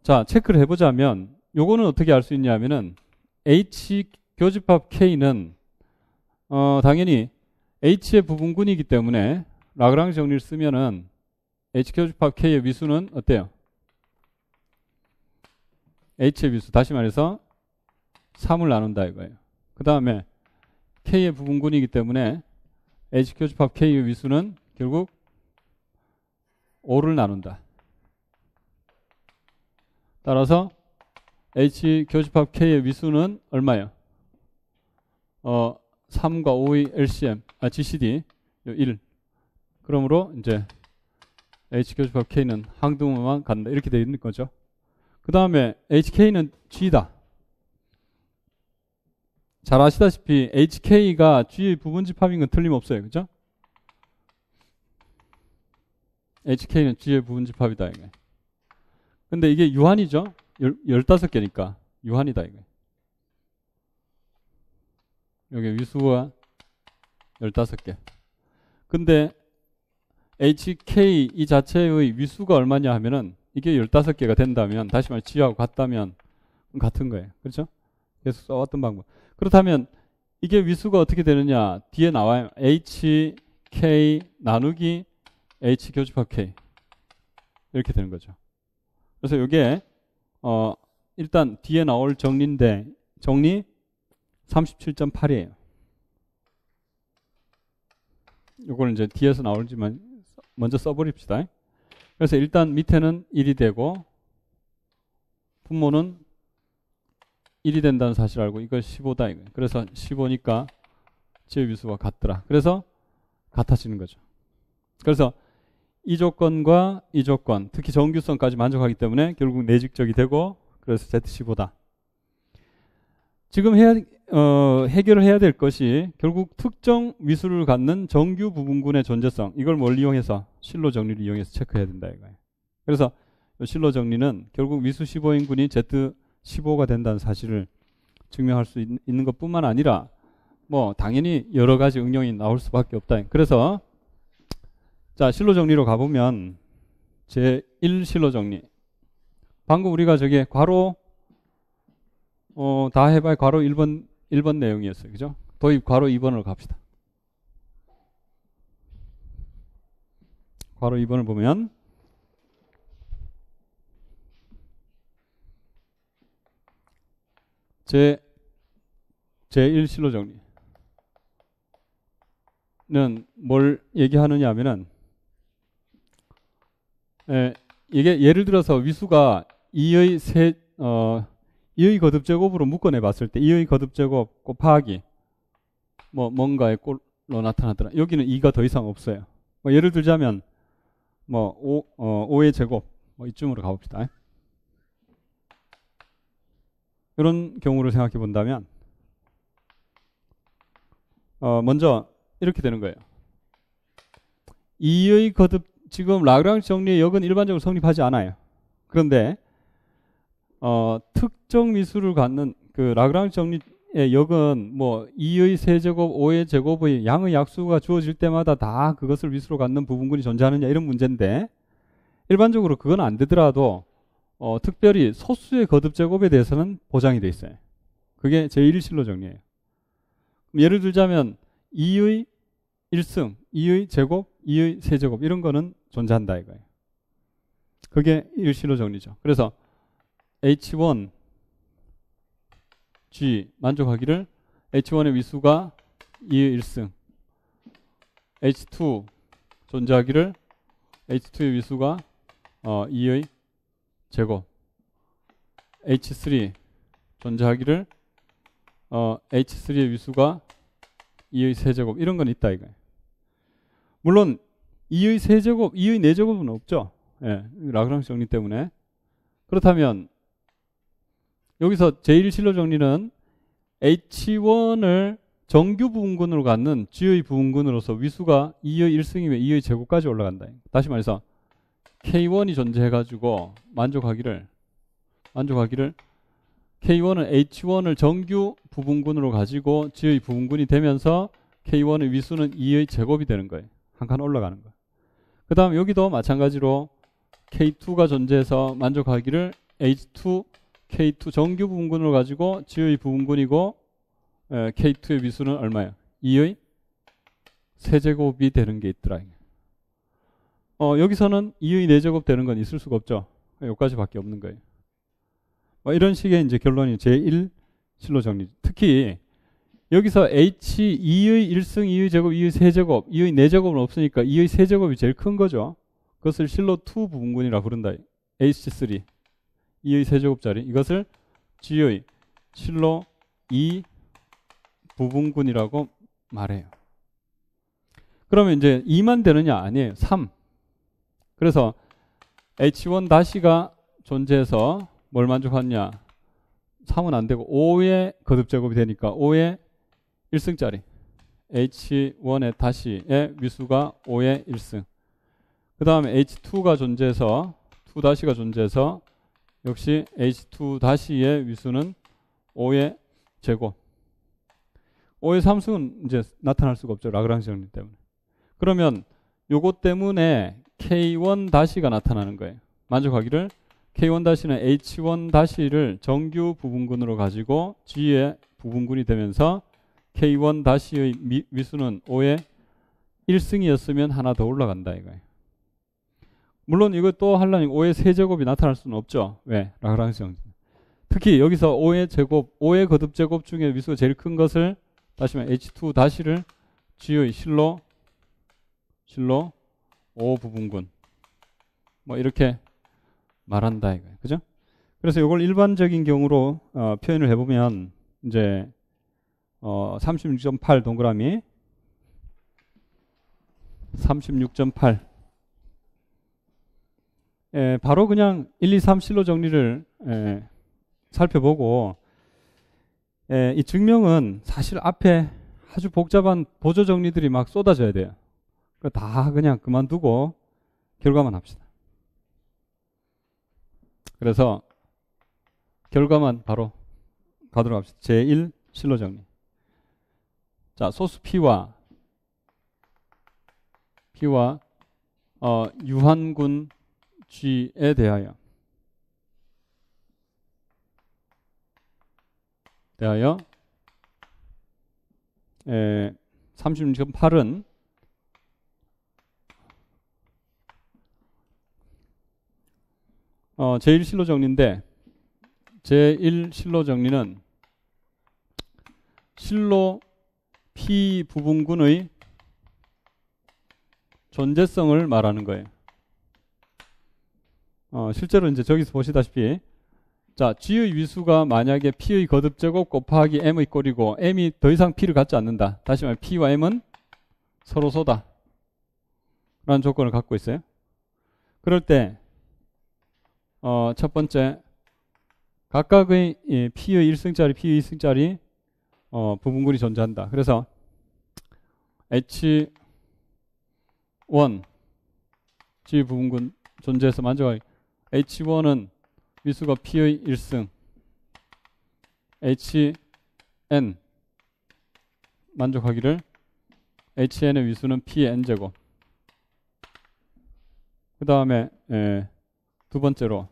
자, 체크를 해보자면 요거는 어떻게 알 수 있냐면은 H 교집합 K는 당연히 H의 부분군이기 때문에 라그랑지 정리를 쓰면은 H 교집합 K의 위수는 어때요? H의 위수, 다시 말해서 3을 나눈다 이거예요. 그 다음에 K의 부분군이기 때문에 H 교집합 K의 위수는 결국 5를 나눈다. 따라서 H 교집합 K의 위수는 얼마예요? 3과 5의 LCM, GCD 1. 그러므로 이제 H 교집합 K는 항등호만 간다. 이렇게 되어 있는 거죠. 그 다음에 HK는 G다. 잘 아시다시피 HK가 G의 부분집합인 건 틀림없어요. 그죠? HK는 G의 부분집합이다. 이게. 근데 이게 유한이죠? 15개니까 유한이다. 이게. 여기 위수가 15개. 근데 HK 이 자체의 위수가 얼마냐 하면은 이게 15개가 된다면, 다시 말해 G하고 같다면 같은 거예요. 그렇죠? 계속 써왔던 방법. 그렇다면 이게 위수가 어떻게 되느냐? 뒤에 나와요. HK 나누기 H 교집합 K. 이렇게 되는 거죠. 그래서 이게 일단 뒤에 나올 정리인데 정리 37.8이에요. 이걸 이제 뒤에서 나올지만 먼저 써버립시다. 그래서 일단 밑에는 1이 되고 분모는 1이 된다는 사실 알고 이거 15다. 이거. 그래서 15니까 지의 위수가 같더라. 그래서 같아지는 거죠. 그래서 이 조건과 이 조건, 특히 정규성까지 만족하기 때문에 결국 내직적이 되고, 그래서 Z15다. 지금 해결을 해야 될 것이 결국 특정 위수를 갖는 정규 부분군의 존재성, 이걸 뭘 이용해서? 실로 정리를 이용해서 체크해야 된다 이거예요. 그래서 실로 정리는 결국 위수 15인군이 Z15가 된다는 사실을 증명할 수 있는 것뿐만 아니라 뭐 당연히 여러 가지 응용이 나올 수밖에 없다. 그래서 자, 실로 정리로 가보면 제1 실로 정리. 방금 우리가 저게 괄호 다 해봐야 괄호 1번 내용이었어요. 그죠? 도입 괄호 2번으로 갑시다. 괄호 2번을 보면 제1 실로 정리는 뭘 얘기하느냐 하면은 이게 예를 들어서 위수가 2의 거듭 제곱으로 묶어내 봤을 때 2의 거듭 제곱 곱하기 뭔가의 꼴로 나타나더라. 여기는 2가 더 이상 없어요. 예를 들자면 5의 제곱 이쯤으로 가봅시다. 이런 경우를 생각해 본다면 먼저 이렇게 되는 거예요. 2의 거듭, 지금 라그랑지 정리의 역은 일반적으로 성립하지 않아요. 그런데 특정 위수를 갖는 그 라그랑지 정리의 역은 2의 세제곱, 5의 제곱의 양의 약수가 주어질 때마다 다 그것을 위수로 갖는 부분군이 존재하느냐 이런 문제인데, 일반적으로 그건 안 되더라도 특별히 소수의 거듭 제곱에 대해서는 보장이 돼 있어요. 그게 제1실로 정리예요. 예를 들자면 2의 1승, 2의 제곱, 2의 세제곱 이런 거는 존재한다 이거예요. 그게 1실로 정리죠. 그래서 H1 G 만족하기를 H1의 위수가 2의 1승, H2 존재하기를 H2의 위수가 2의 제곱, H3 존재하기를 H3의 위수가 2의 세제곱 이런 건 있다 이거예요. 물론 2의 세제곱, 2의 4제곱은 없죠. 예, 라그랑지 정리 때문에. 그렇다면 여기서 제1실로 정리는 H1을 정규 부분군으로 갖는 G의 부분군으로서 위수가 2의 1승이면 2의 제곱까지 올라간다. 다시 말해서 K1이 존재해가지고 만족하기를 K1은 H1을 정규 부분군으로 가지고 G의 부분군이 되면서 K1의 위수는 2의 제곱이 되는 거예요. 한 칸 올라가는 거예요. 그 다음 여기도 마찬가지로 K2가 존재해서 만족하기를 H2, K2 정규 부분군으로 가지고 G의 부분군이고 K2의 위수는 얼마예요? 2의 세제곱이 되는 게 있더라. 여기서는 2의 4제곱 되는 건 있을 수가 없죠. 여기까지밖에 없는 거예요. 이런 식의 이제 결론이 제1 실로 정리. 특히 여기서 H 2의 1승, 2의 제곱, 2의 세제곱, 2의 4제곱은 없으니까 2의 세제곱이 제일 큰 거죠. 그것을 실로 2 부분군이라 부른다. H3 2의 세제곱짜리 이것을 G의 실로 2 부분군이라고 말해요. 그러면 이제 2만 되느냐? 아니에요. 3. 그래서 H1-가 존재해서 뭘 만족하느냐? 3은 안 되고 5의 거듭제곱이 되니까 5의 1승짜리 H1의 다시의 위수가 5의 1승. 그 다음에 H2가 존재해서 2-가 존재해서 역시 H2-의 위수는 5의 제곱. 5의 3승은 이제 나타날 수가 없죠. 라그랑지 정리 때문에. 그러면 요것 때문에 K1-가 나타나는 거예요. 만족하기를 K1-는 H1-를 정규 부분군으로 가지고 G의 부분군이 되면서 K1-의 위수는 5의 1승이었으면 하나 더 올라간다 이거예요. 물론 이거 또 하려면 5의 세제곱이 나타날 수는 없죠. 왜? 라그랑지 정리. 특히 여기서 5의 제곱, 5의 거듭 제곱 중에 위수가 제일 큰 것을 다시 말해 H2-를 G의 실로 5 부분군 뭐 이렇게 말한다 이거예요. 그죠? 그래서 이걸 일반적인 경우로 표현을 해보면 이제 36.8 동그라미 36.8 바로 그냥 1, 2, 3 실로 정리를 살펴보고 이 증명은 사실 앞에 아주 복잡한 보조 정리들이 막 쏟아져야 돼요. 다 그냥 그만두고 결과만 합시다. 그래서 결과만 바로 가도록 합시다. 제1 실로 정리. 자, 소수 P와 유한군 G에 대하여 36.8은 제1 실로 정리인데 제1 실로 정리는 실로 P 부분군의 존재성을 말하는 거예요. 실제로 이제 저기서 보시다시피 자, G의 위수가 만약에 P의 거듭제곱 곱하기 M의 꼴이고 M이 더 이상 P를 갖지 않는다. 다시 말해 P와 M은 서로 소다 라는 조건을 갖고 있어요. 그럴 때 첫 번째 각각의 P의 1승짜리, P의 2승짜리 부분군이 존재한다. 그래서 H1 G 부분군 존재해서 만족하기 H1은 위수가 P의 1승 HN 만족하기를 HN의 위수는 P의 N제곱. 그 다음에 두 번째로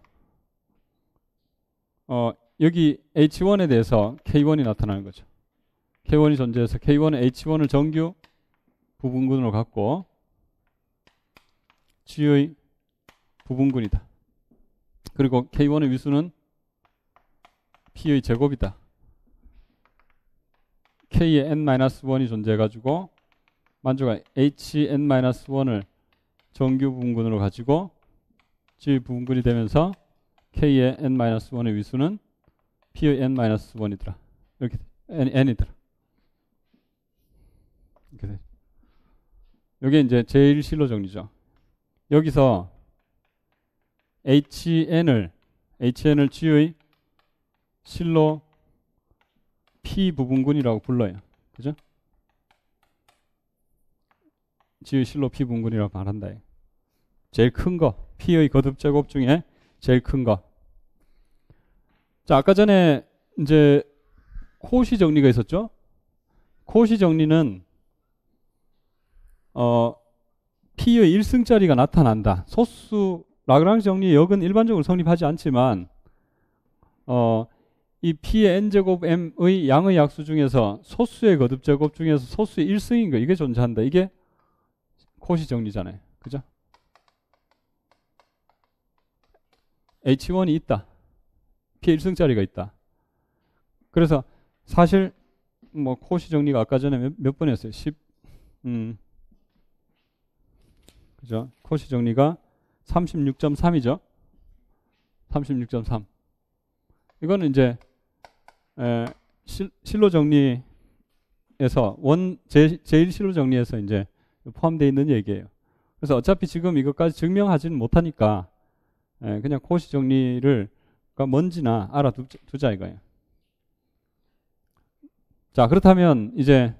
여기 H1에 대해서 K1이 나타나는 거죠. K1이 존재해서 K1은 H1을 정규 부분군으로 갖고 G의 부분군이다. 그리고 K1의 위수는 P의 제곱이다. K의 N-1이 존재해가지고 만족한 HN-1을 정규 부분군으로 가지고 G의 부분군이 되면서 K의 N-1의 위수는 P의 N-1이더라. 이렇게 N이더라. 이렇게 돼. 이게 이제 제일 실로 정리죠. 여기서 HN을 G의 실로 P 부분군이라고 불러요. 그죠? G의 실로 P 부분군이라고 말한다. 제일 큰 거, P의 거듭 제곱 중에 제일 큰 거. 자, 아까 전에 이제 코시 정리가 있었죠? 코시 정리는 P의 1승짜리가 나타난다. 소수 라그랑지 정리의 역은 일반적으로 성립하지 않지만 이 P의 N제곱 M의 양의 약수 중에서 소수의 거듭 제곱 중에서 소수의 1승인 거 이게 존재한다. 이게 코시 정리잖아요. 그죠? H1이 있다. P의 1승짜리가 있다. 그래서 사실 뭐 코시 정리가 아까 전에 몇 번이었어요? 10 그죠? 코시 정리가 36.3이죠. 36.3. 이거는 이제 실로 정리에서 제일 실로 정리에서 이제 포함되어 있는 얘기예요. 그래서 어차피 지금 이것까지 증명하지는 못하니까 그냥 코시 정리를 뭔지나 알아두자 이거예요. 자, 그렇다면 이제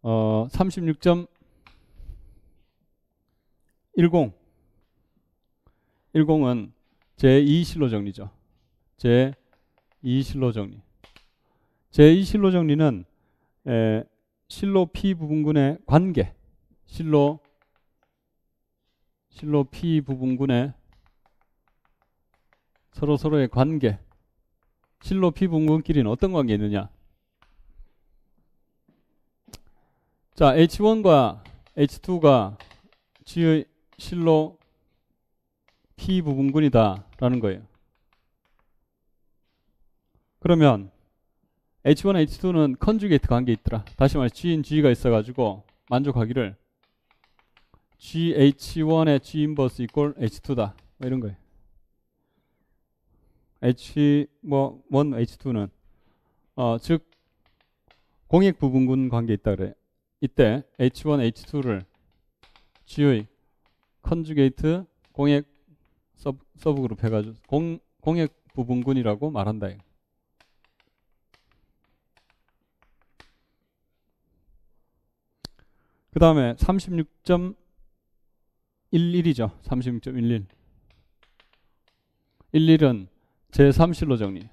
36.10 10은 제2실로 정리죠. 제2실로 정리. 제2실로 정리는 실로 P 부분군의 관계, 실로 P 부분군의 서로의 관계, 실로 P 부분끼리는 어떤 관계 있느냐? 자, H1과 H2가 G의 실로 P 부분군이다 라는 거예요. 그러면 H1, H2는 컨주게이트 관계에 있더라. 다시 말해 G인 G가 있어가지고 만족하기를 GH1의 G 인버스 이꼴 H2다. 뭐 이런 거예요. H1, H2는 즉 공액 부분군 관계에 있다 그래. 이때 H1, H2를 G의 컨주게이트 공액 서브그룹 해가지고 공액 부분군이라고 말한다. 그 다음에 36.11이죠. 36.11. 11은 제3실로 정리.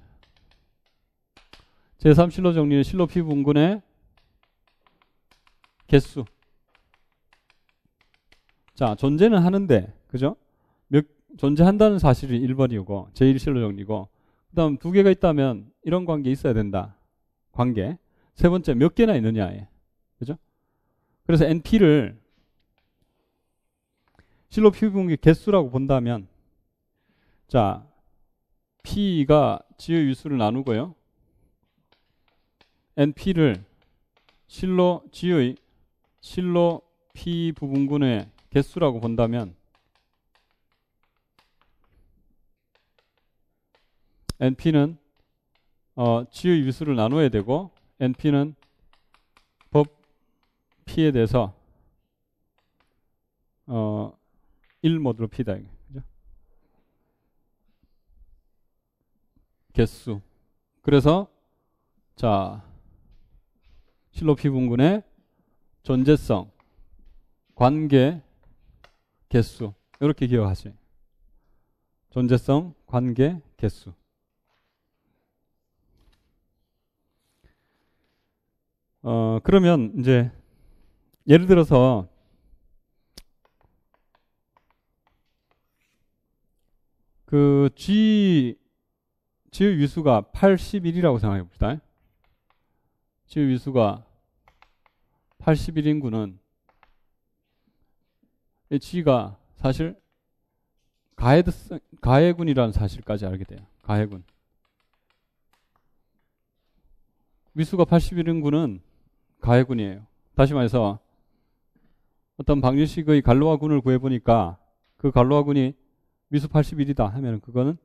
제3실로 정리는 실로 P 부분군의 개수. 자, 존재는 하는데, 그죠? 존재한다는 사실이 1번이고, 제1실로 정리고, 그 다음 두 개가 있다면 이런 관계 있어야 된다. 관계. 세 번째, 몇 개나 있느냐에. 그죠? 그래서 NP를 실로 P 부분의 개수라고 본다면, 자, P가 G의 위수를 나누고요. NP를 G의 실로 P 부분군의 개수라고 본다면 NP는 G의 위수를 나눠야 되고 NP는 법 P에 대해서 1 모듈 P다. 그죠? 개수. 그래서 자, 실로 P 부분군의 존재성, 관계, 개수. 이렇게 기억하세요. 존재성, 관계, 개수. 그러면 이제 예를 들어서 그 G의 위수가 81이라고 생각해 봅시다. G의 위수가 81인구는 G가 사실 가해군이라는 사실까지 알게 돼요. 가해군. 위수가 81인구는 가해군이에요. 다시 말해서 어떤 방정식의 갈로아군을 구해보니까 그 갈로아군이 위수 81이다 하면 그거는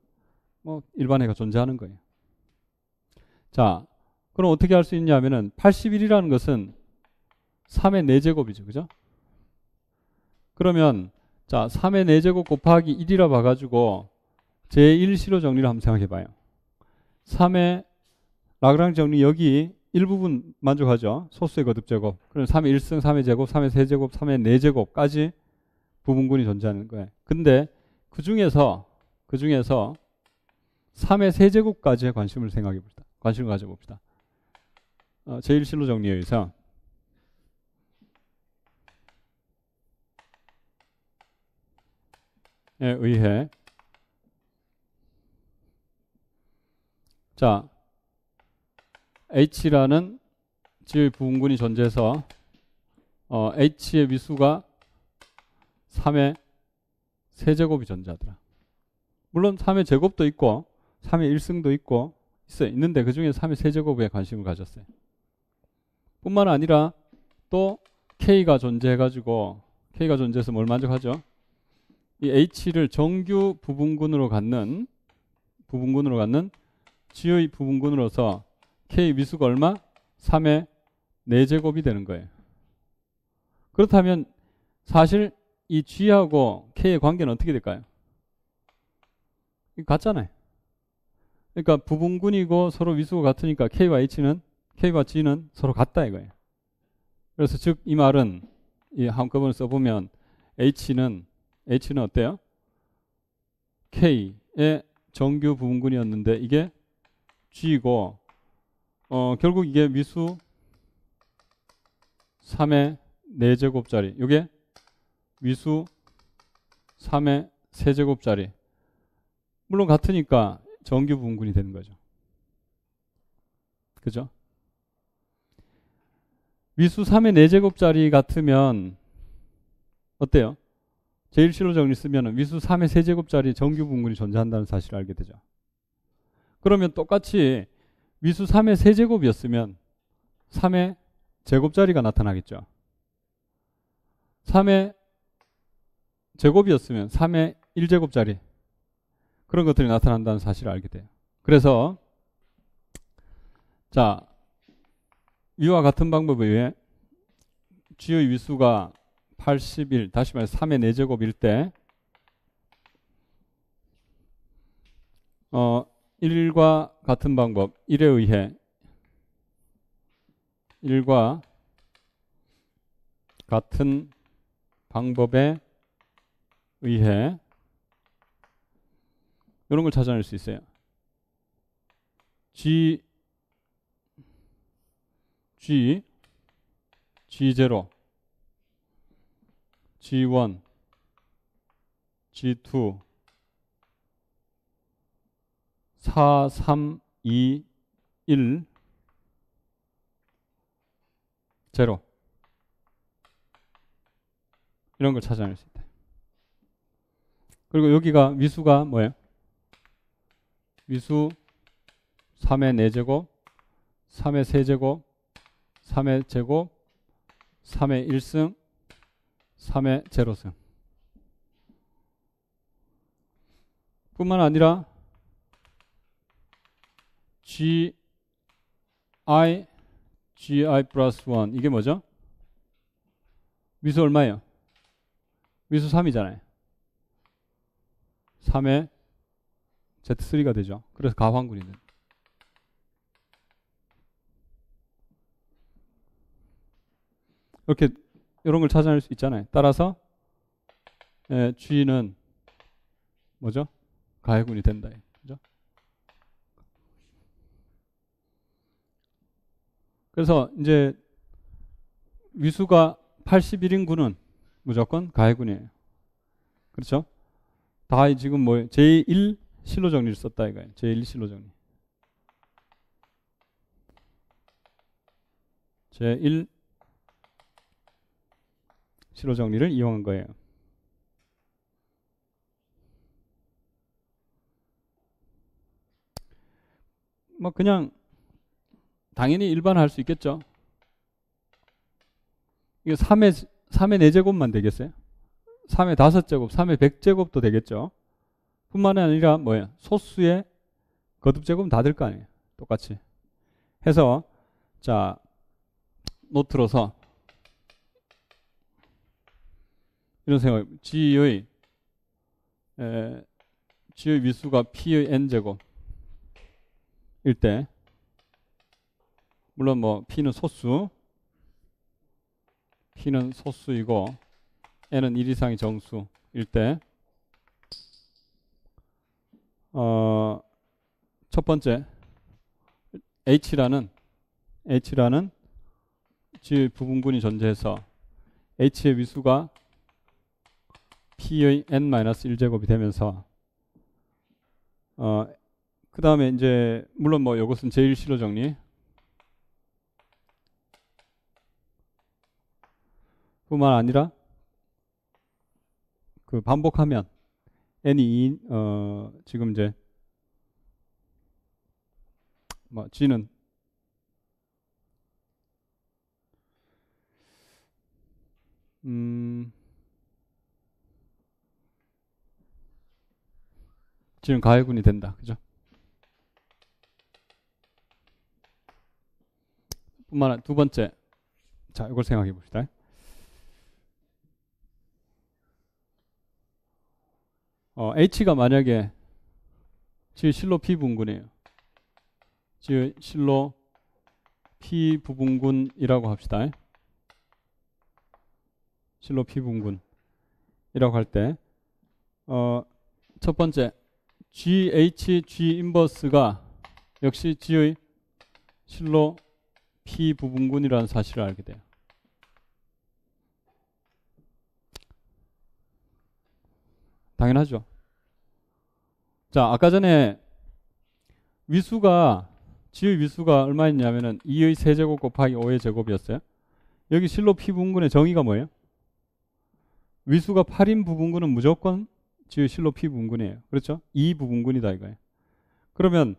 뭐 일반해가 존재하는 거예요. 자, 그럼 어떻게 할 수 있냐면은 81이라는 것은 3의 4제곱이죠. 그죠? 그러면 자, 3의 4제곱 곱하기 1이라 봐가지고 제1실로 정리를 한번 생각해 봐요. 3의 라그랑지 정리 여기 일부분 만족하죠. 소수의 거듭 제곱. 그럼 3의 1승, 3의 제곱, 3의 세제곱, 3의 4제곱까지 부분군이 존재하는 거예요. 근데 그 중에서 3의 세제곱까지의 관심을 생각해 봅시다. 관심을 가져봅시다. 제1실로 정리에 의해서 의해 자, H라는 G의 부분군이 존재해서 H의 위수가 3의 세제곱이 존재하더라. 물론 3의 제곱도 있고 3의 1승도 있고 있는데 그 중에 3의 세제곱에 관심을 가졌어요. 뿐만 아니라 또 K가 존재해가지고 K가 존재해서 뭘 만족하죠? 이 H를 정규 부분군으로 갖는 G의 부분군으로서 K 위수가 얼마? 3의 4제곱이 되는 거예요. 그렇다면 사실 이 G하고 K의 관계는 어떻게 될까요? 같잖아요. 그러니까 부분군이고 서로 위수가 같으니까 K와 G는 서로 같다 이거예요. 그래서 즉 이 말은 이 한꺼번에 써보면 H는 어때요? K의 정규 부분군이었는데 이게 G고 결국 이게 위수 3의 4제곱짜리 이게 위수 3의 세제곱짜리. 물론 같으니까 정규 부분군이 되는 거죠. 그죠? 위수 3의 4제곱짜리 같으면 어때요? 제1실로 정리 쓰면 위수 3의 세제곱짜리 정규 부분군이 존재한다는 사실을 알게 되죠. 그러면 똑같이 위수 3의 세제곱이었으면 3의 제곱자리가 나타나겠죠. 3의 제곱이었으면 3의 1제곱자리 그런 것들이 나타난다는 사실을 알게 돼요. 그래서 자 위와 같은 방법에 의해 G의 위수가 81 다시 말해서 3의 4제곱일 때 1과 같은 방법 1에 의해 1과 같은 방법에 의해 이런 걸 찾아낼 수 있어요. G0, G1, G2, 4, 3, 2, 1, 0 이런 걸 찾아낼 수 있다. 그리고 여기가 위수가 뭐예요? 위수 3의 4제곱, 3의 세제곱, 3의 제곱, 3의 1승, 3의 제로승. 뿐만 아니라 GI 플러스 1 이게 뭐죠? 위수 얼마예요? 위수 3이잖아요. 3의 Z3가 되죠. 그래서 가환군이 됩니다. 이렇게 이런 걸 찾아낼 수 있잖아요. 따라서 G는 뭐죠? 가해군이 된다. 그죠? 그래서 이제 위수가 81인 군은 무조건 가해군이에요. 그렇죠? 다 지금 뭐 제1 실로 정리를 썼다 이거예요. 제1 실로 정리. 제1 실로 정리를 이용한 거예요. 뭐 그냥 당연히 일반화할 수 있겠죠. 이게 3의 4제곱만 되겠어요? 3의 5제곱, 3의 100제곱도 되겠죠. 뿐만 아니라 뭐예요? 소수의 거듭제곱은 다 될 거 아니에요. 똑같이. 해서 자 노트로서 이런 생각. G의 위수가 P의 N제곱 일 때 물론 뭐 P는 소수이고 N은 1 이상의 정수일 때 첫 번째 H라는 G의 부분군이 존재해서 H의 위수가 P의 N-1제곱이 되면서 그 다음에 이제 물론 뭐 이것은 제1실로 정리 뿐만 아니라 그 반복하면 N이 지금 이제 뭐 G는 G는 가해군이 된다. 그죠? 뿐만 아니라 두 번째 자, 이걸 생각해 봅시다. H가 만약에 지의 실로 P 부분군이에요. 지의 실로 P 부분군이라고 합시다. 실로 P 부분군이라고 할 때, 첫 번째, GH, G 인버스가 역시 G의 실로 P 부분군이라는 사실을 알게 돼요. 당연하죠. 자, 아까 전에 위수가 G의 위수가 얼마였냐면은 2의 세제곱 곱하기 5의 제곱이었어요. 여기 실로 P 부분군의 정의가 뭐예요? 위수가 8인 부분군은 무조건 G의 실로 P 부분군이에요. 그렇죠? 2 부분군이다 이거예요. 그러면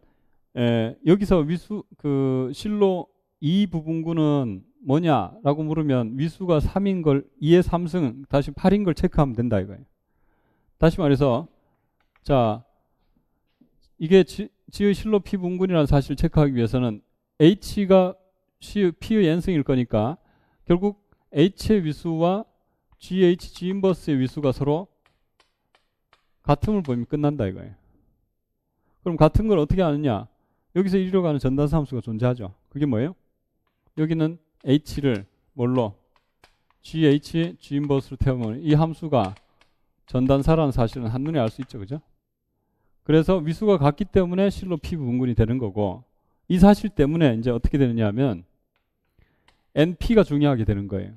여기서 위수 그 실로 2 부분군은 뭐냐라고 물으면 위수가 3인 걸 2의 3승 다시 8인 걸 체크하면 된다 이거예요. 다시 말해서 자 이게 G의 실로 P 부분군이라는 사실을 체크하기 위해서는 H가 P의 n승일 거니까 결국 H의 위수와 GH, G 인버스의 위수가 서로 같음을 보이면 끝난다 이거예요. 그럼 같은 걸 어떻게 아느냐? 여기서 이리로 가는 전단사 함수가 존재하죠. 그게 뭐예요? 여기는 H를 뭘로? GH, G 인버스로 태우면 이 함수가 전단사라는 사실은 한눈에 알 수 있죠. 그죠? 그래서 위수가 같기 때문에 실로 P 부분군이 되는 거고 이 사실 때문에 이제 어떻게 되느냐 하면 NP가 중요하게 되는 거예요.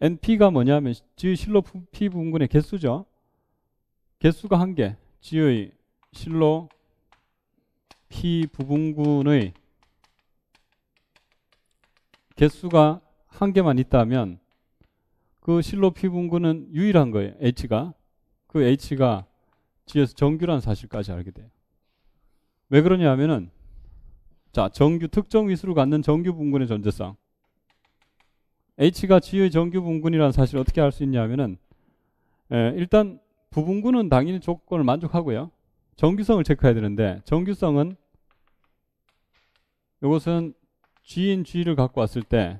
NP가 뭐냐면 G의 실로 P 부분군의 개수죠. 개수가 한 개, G의 실로 P 부분군의 개수가 한 개만 있다면 그 실로 P 부분군은 유일한 거예요. H가. 그 H가 G에서 정규라는 사실까지 알게 돼요. 왜 그러냐 하면은 자, 정규 특정 위수를 갖는 정규 부분군의 존재성. H가 G의 정규 부분군이라는 사실을 어떻게 알 수 있냐 하면은 일단 부분군은 당연히 조건을 만족하고요. 정규성을 체크해야 되는데 정규성은 이것은 G인 G를 갖고 왔을 때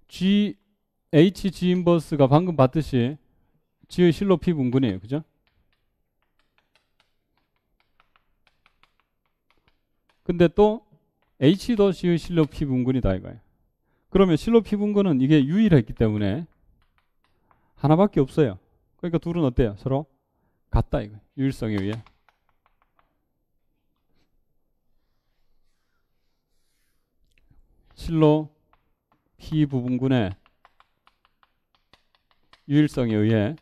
G, H, G 인버스가 방금 봤듯이 G의 실로 P 부분군이에요. 그죠? 근데 또 H도 G의 실로 P 부분군이다 이거예요. 그러면 실로 P 부분군은 이게 유일했기 때문에 하나밖에 없어요. 그러니까 둘은 어때요? 서로 같다 이거예요. 유일성에 의해. 실로 P 부분군의 유일성에 의해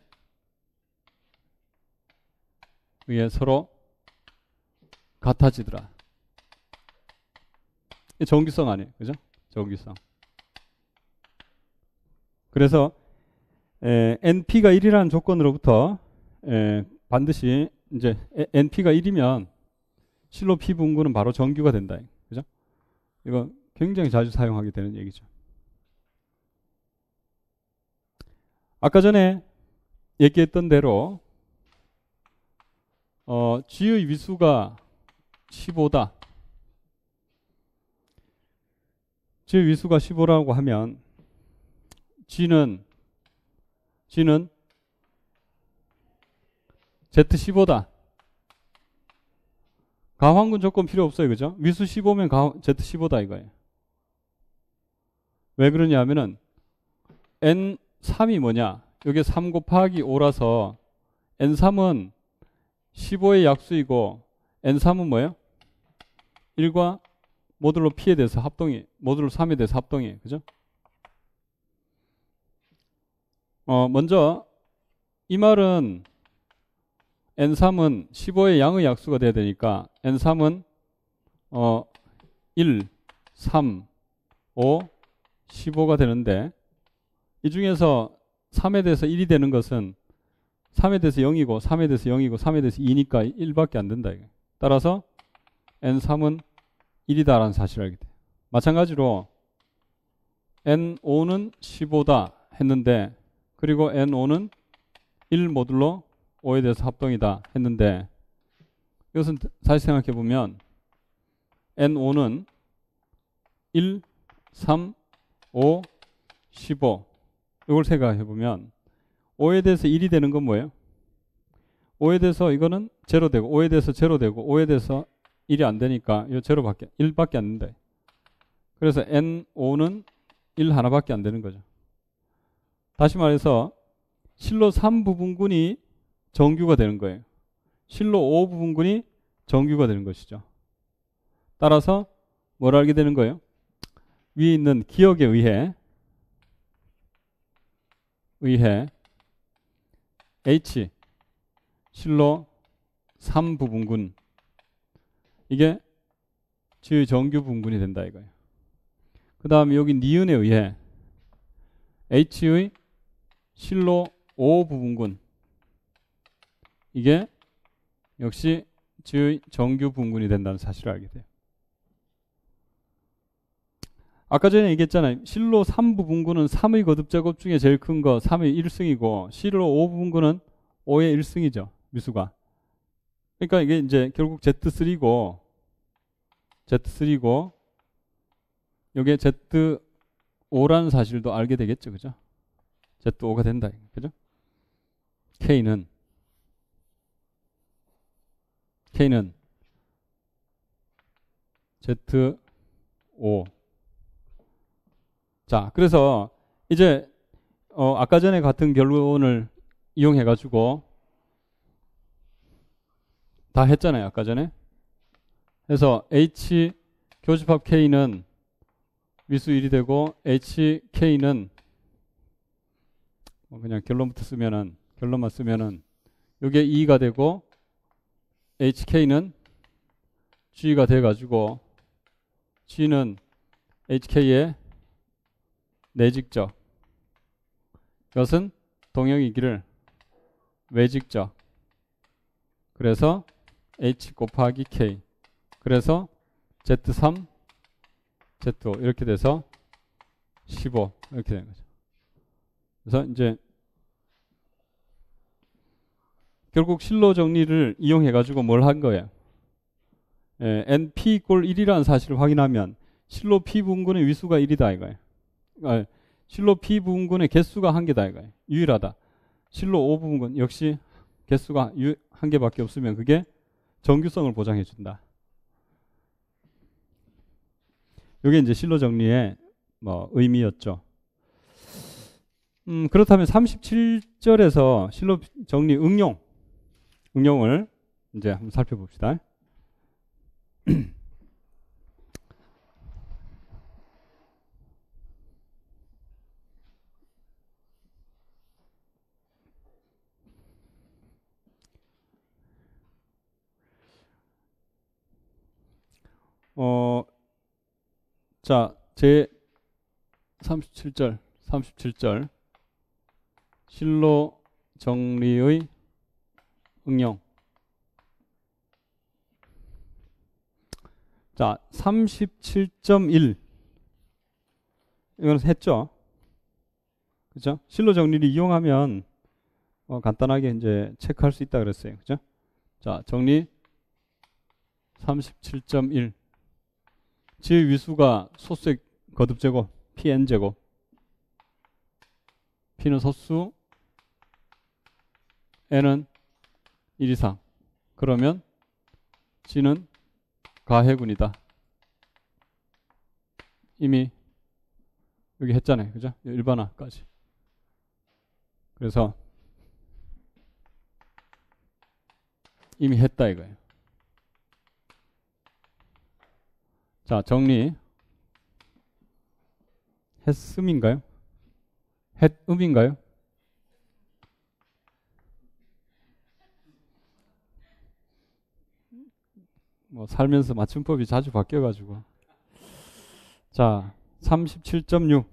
서로 같아지더라. 정규성 아니에요. 그죠? 정규성. 그래서 NP가 1이라는 조건으로부터 반드시 이제 NP가 1이면 실로 P 부분군은 바로 정규가 된다. 그죠? 이거 굉장히 자주 사용하게 되는 얘기죠. 아까 전에 얘기했던 대로 G의 위수가 15다. G의 위수가 15라고 하면 G는 Z15다. 가환군 조건 필요 없어요. 그죠? 위수 15면 Z15다 이거예요. 왜 그러냐 하면은 N3이 뭐냐? 이게 3 곱하기 5라서 N3은 15의 약수이고 N3은 뭐예요? 1과 모듈로 P에 대해서 합동이, 모듈로 3에 대해서 합동이에요. 그죠? 먼저 이 말은 N3은 15의 양의 약수가 돼야 되니까 N3은 1, 3, 5, 15가 되는데 이 중에서 3에 대해서 1이 되는 것은 3에 대해서 0이고 3에 대해서 0이고 3에 대해서 2니까 1밖에 안 된다. 이게. 따라서 N3은 1이다라는 사실을 알게 돼요. 마찬가지로 N5는 15다 했는데 그리고 N5는 1 모듈로 5에 대해서 합동이다 했는데 이것은 다시 생각해 보면 N5는 1 3, 5, 15. 이걸 생각해 보면 5에 대해서 1이 되는 건 뭐예요? 5에 대해서 이거는 제로 되고 5에 대해서 제로 되고 5에 대해서 1이 안 되니까 이 제로밖에 1밖에 안 된다. 그래서 N5는 1 하나밖에 안 되는 거죠. 다시 말해서 실로 3부분군이 정규가 되는 거예요. 실로 5부분군이 정규가 되는 것이죠. 따라서 뭘 알게 되는 거예요? 위에 있는 기억에 의해 H 실로 3부분군 이게 지의 정규 분군이 된다 이거예요. 그 다음에 여기 니은에 의해 H의 실로 5부분군 이게 역시 지의 정규 분군이 된다는 사실을 알게 돼요. 아까 전에 얘기했잖아요. 실로 3부분군은 3의 거듭제곱 중에 제일 큰 거 3의 1승이고 실로 5부분군은 5의 1승이죠. 미수가. 그러니까 이게 이제 결국 Z3고 여기에 Z5라는 사실도 알게 되겠죠. 그죠? Z5가 된다. 그죠? K는 Z5. 자, 그래서 이제 아까 전에 같은 결론을 이용해 가지고 다 했잖아요. 아까 전에. 그래서 H 교집합 K는 미수 1이 되고 HK는 그냥 결론만 쓰면은 이게 2가 되고 HK는 G가 돼 가지고 G는 HK의 내직적 이것은 동형이기를 외직적 그래서 H 곱하기 K 그래서 Z3 Z5 이렇게 돼서 15 이렇게 되는 거죠. 그래서 이제 결국 실로 정리를 이용해 가지고 뭘 한 거예요? NP 꼴 1이라는 사실을 확인하면 실로 P 부분군의 위수가 1이다 이거예요. 실로 P 부분군의 개수가 한 개다 이거예요. 유일하다. 실로 O 부분군 역시 개수가 한 개밖에 없으면 그게 정규성을 보장해 준다. 이게 이제 실로 정리의 의미였죠. 그렇다면 37절에서 실로 정리 응용을 이제 한번 살펴봅시다. 자, 제 37절 실로 정리의 응용. 자, 37.1 이건 했죠. 그죠? 실로 정리를 이용하면 간단하게 이제 체크할 수 있다 그랬어요. 그죠? 자, 정리 37.1 지의 위수가 소수의 거듭제곱 Pn제곱 P는 소수 N은 1 이상 그러면 G는 가해군이다. 이미 여기 했잖아요. 그죠? 일반화까지. 그래서 이미 했다 이거예요. 자, 정리. 했음인가요? 했음인가요? 살면서 맞춤법이 자주 바뀌어가지고. 자, 37.6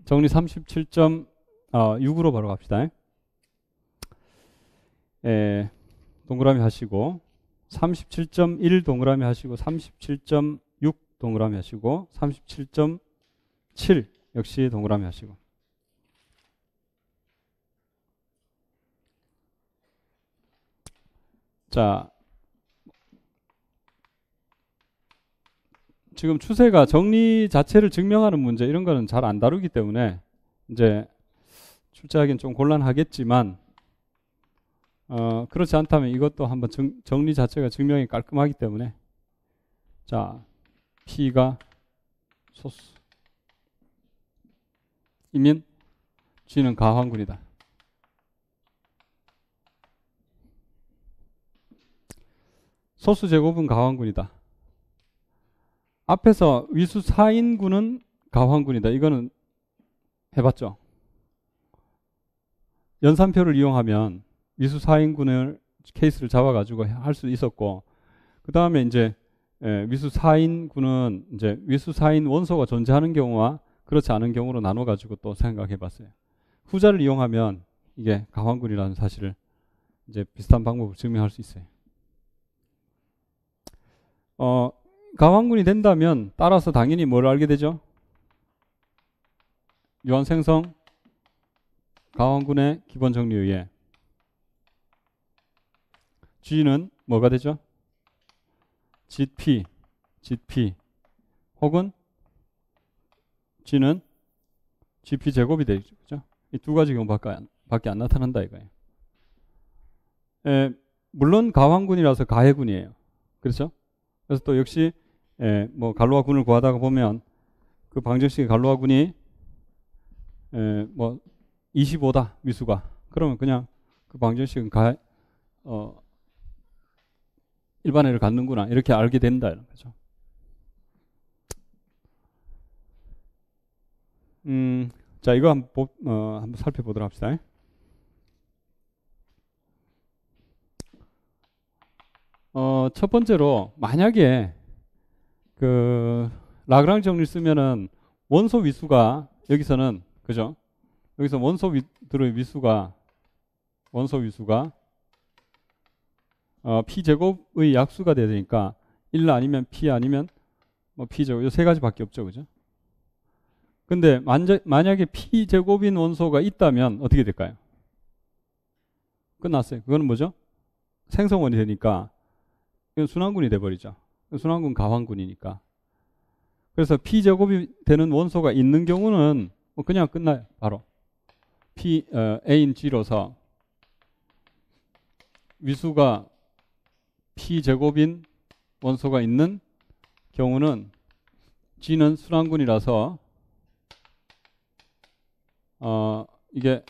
정리 37.6으로 바로 갑시다. 동그라미 하시고 37.1 동그라미 하시고 37.6 동그라미 하시고 37.7 역시 동그라미 하시고 자 지금 추세가 정리 자체를 증명하는 문제 이런 거는 잘 안 다루기 때문에 이제 출제하기는 좀 곤란하겠지만 그렇지 않다면 이것도 한번 정리 자체가 증명이 깔끔하기 때문에 자 P가 소수 이면 G는 가환군이다. 소수 제곱은 가환군이다. 앞에서 위수 4인군은 가환군이다. 이거는 해봤죠. 연산표를 이용하면 위수 4인군을 케이스를 잡아가지고 할 수 있었고, 그 다음에 이제 위수 4인군은 이제 위수 4인 원소가 존재하는 경우와 그렇지 않은 경우로 나눠가지고 또 생각해봤어요. 후자를 이용하면 이게 가환군이라는 사실을 이제 비슷한 방법으로 증명할 수 있어요. 가환군이 된다면 따라서 당연히 뭘 알게 되죠? 유한생성 가환군의 기본 정리에 의해 G는 뭐가 되죠? GP 혹은 G는 GP 제곱이 되죠. 그죠? 이 두 가지 경우밖에 안 나타난다 이거예요. 물론 가환군이라서 가해군이에요. 그렇죠? 그래서 또 역시 뭐 갈로아 군을 구하다가 보면 그 방정식의 갈로아 군이 뭐 25다 위수가 그러면 그냥 그 방정식은 일반회를 갖는구나 이렇게 알게 된다 이런 거죠. 자 이거 한번 살펴보도록 합시다. 첫 번째로 만약에 그 라그랑지 정리를 쓰면은 원소 위수가 여기서는 그죠? 여기서 원소 위수가 P 제곱의 약수가 돼야 되니까 1 아니면 P 아니면 뭐 P 제곱 이 세 가지밖에 없죠, 그죠? 근데 만약에 P 제곱인 원소가 있다면 어떻게 될까요? 끝났어요. 그거는 뭐죠? 생성원이 되니까 이건 순환군이 돼버리죠. 순환군 가환군이니까. 그래서 P 제곱이 되는 원소가 있는 경우는 뭐 그냥 끝나요. 바로 A인 G로서 위수가 P 제곱인 원소가 있는 경우는 G는 순환군이라서 이게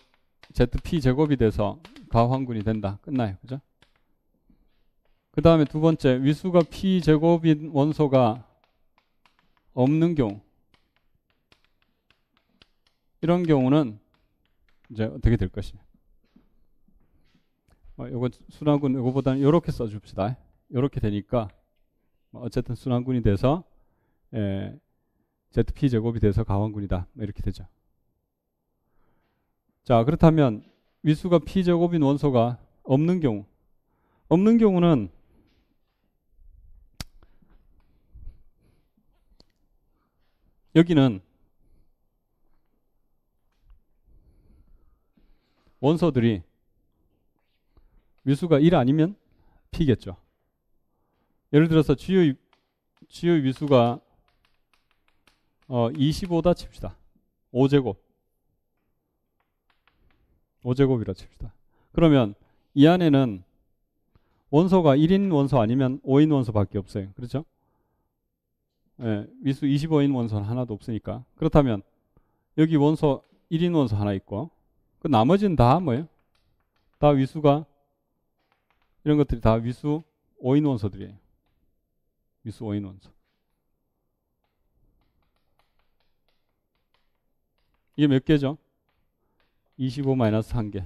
ZP 제곱이 돼서 가환군이 된다. 끝나요. 그죠? 그 다음에 두 번째, 위수가 P 제곱인 원소가 없는 경우. 이런 경우는 이제 어떻게 될 것이냐. 요거 순환군, 요거보다는 요렇게 써줍시다. 요렇게 되니까, 어쨌든 순환군이 돼서, ZP 제곱이 돼서 가환군이다. 이렇게 되죠. 자, 그렇다면 위수가 P 제곱인 원소가 없는 경우는 여기는 원소들이 위수가 1 아니면 P겠죠. 예를 들어서 G의 위수가 25다 칩시다. 5제곱이라 칩시다. 그러면 이 안에는 원소가 1인 원소 아니면 5인 원소밖에 없어요. 그렇죠? 위수 25인 원소는 하나도 없으니까. 그렇다면 여기 원소 1인 원소 하나 있고 그 나머지는 다 뭐예요? 다 위수가 이런 것들이 다 위수 5인 원소들이에요. 위수 5인 원소. 이게 몇 개죠? 25-1개.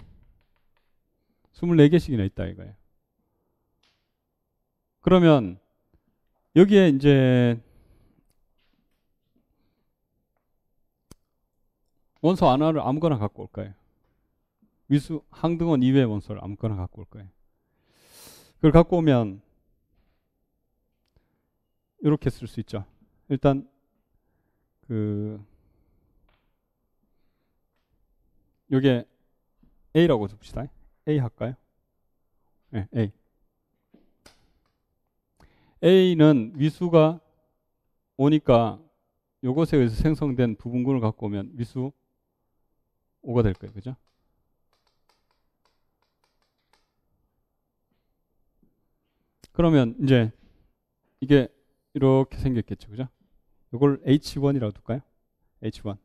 24개씩이나 있다 이거예요. 그러면 여기에 이제 원소 하나를 아무거나 갖고 올 거예요. 위수 항등원 이외의 원소를 아무거나 갖고 올 거예요. 그걸 갖고 오면 이렇게 쓸 수 있죠. 일단 요게 A라고 둡시다. A 할까요? 네, A. A는 위수가 O니까 요것에 의해서 생성된 부분군을 갖고 오면 위수 O가 될 거예요. 그죠? 그러면 이제 이게 이렇게 생겼겠죠. 그죠? 이걸 H1이라고 둘까요? H1.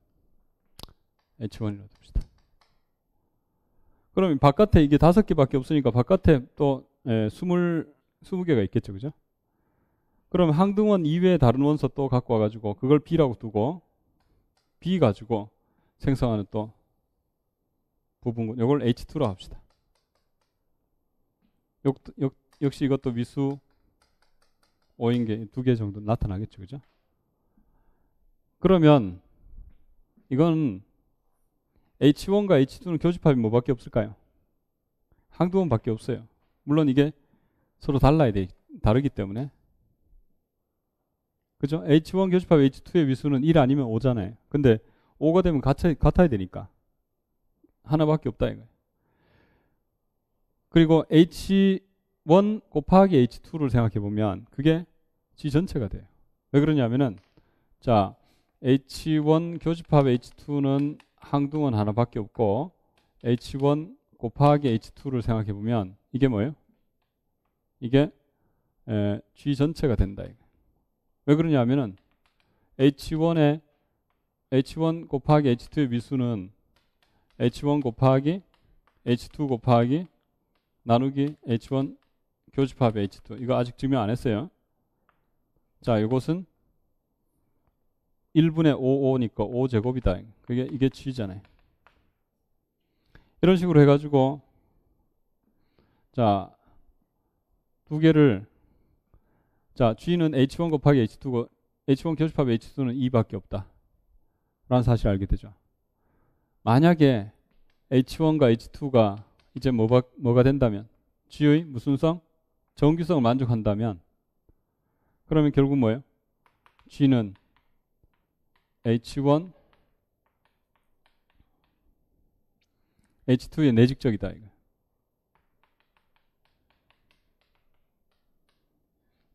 H1이라고 둡시다. 그러면 바깥에 이게 5개밖에 없으니까 바깥에 또 20개가 있겠죠. 그죠? 그러면 항등원 이외에 다른 원소 또 갖고 와가지고 그걸 B라고 두고 B 가지고 생성하는 또 부분군. 이걸 H2라고 합시다. 역시 이것도 위수 O인 게 2개 정도 나타나겠죠. 그죠? 그러면 이건 H1과 H2는 교집합이 뭐밖에 없을까요? 항등원밖에 없어요. 물론 이게 서로 다르기 때문에. 그죠? H1 교집합 H2의 위수는 1 아니면 5잖아요. 근데 5가 되면 같아야 되니까 하나밖에 없다 이거예요. 그리고 H1 곱하기 H2를 생각해 보면 그게 G 전체가 돼요. 왜 그러냐면은 자 H1 교집합 H2는 항등원 하나밖에 없고 H1 곱하기 H2를 생각해 보면 이게 뭐예요? 이게 G 전체가 된다 이거. 왜 그러냐면은 H1 곱하기 H2의 위수는 H1 곱하기 H2 곱하기 나누기 H1 교집합 H2. 이거 아직 증명 안 했어요. 자, 이것은 1분의 5니까 5제곱이다. 이게 G잖아요. 이런 식으로 해가지고 자, 두 개를 자, G는 H1 곱하기 H2고 H1 교집합 H2는 2밖에 없다. 라는 사실을 알게 되죠. 만약에 H1과 H2가 이제 뭐가 된다면 G의 무슨 성? 정규성을 만족한다면 그러면 결국 뭐예요? G는 H1 H2의 내직적이다. 이거.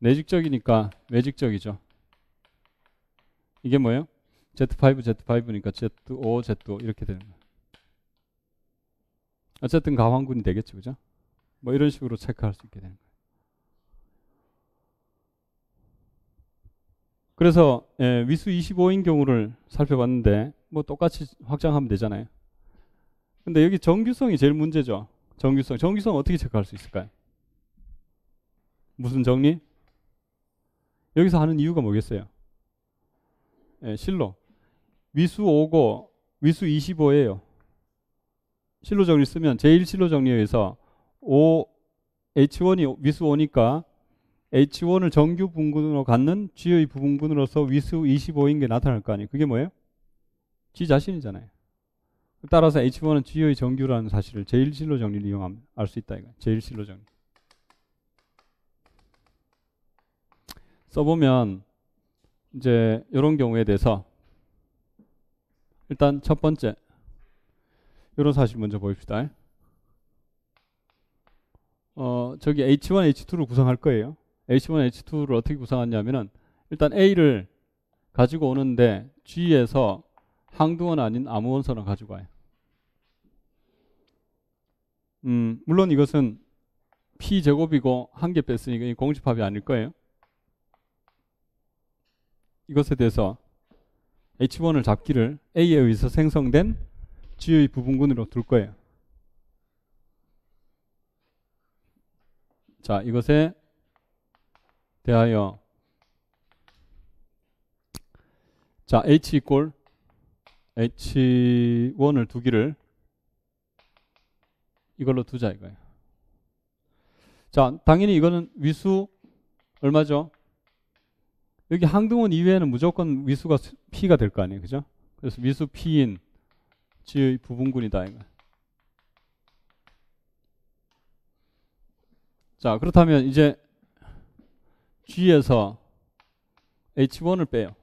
내직적이니까 외직적이죠. 이게 뭐예요? Z5, Z5니까 Z5, Z5 이렇게 되는 거예요. 어쨌든 가환군이 되겠죠. 그죠? 뭐 이런 식으로 체크할 수 있게 되는 거예요. 그래서 위수 25인 경우를 살펴봤는데 뭐 똑같이 확장하면 되잖아요. 근데 여기 정규성이 제일 문제죠. 정규성 어떻게 체크할 수 있을까요? 무슨 정리? 여기서 하는 이유가 뭐겠어요? 실로 위수 5고 위수 25예요. 실로 정리 쓰면 제1실로 정리에 의해서 H1이 위수 5니까 H1을 정규 분군으로 갖는 G의 부분군으로서 위수 25인 게 나타날 거 아니에요. 그게 뭐예요? G 자신이잖아요. 따라서 H1은 G의 정규라는 사실을 제1실로 정리를 이용하면 알 수 있다. 이거. 제1실로 정리. 써보면 이제 이런 경우에 대해서 일단 첫 번째 이런 사실 먼저 보입시다. 저기 H1, H2를 구성할 거예요. H1, H2를 어떻게 구성하냐면은 일단 A를 가지고 오는데 G에서 항등원 아닌 아무 원소를 가지고 와요. 물론 이것은 P제곱이고 한 개 뺐으니까 이 공집합이 아닐 거예요. 이것에 대해서 H1을 잡기를 A에 의해서 생성된 G의 부분군으로 둘 거예요. 자, 이것에 대하여 자, H 이꼴 H1을 두기를 이걸로 두자 이거예요. 자, 당연히 이거는 위수 얼마죠? 여기 항등원 이외에는 무조건 위수가 P가 될 거 아니에요. 그죠? 그래서 위수 P인 G의 부분군이다. 이거. 자, 그렇다면 이제 G에서 H1을 빼요.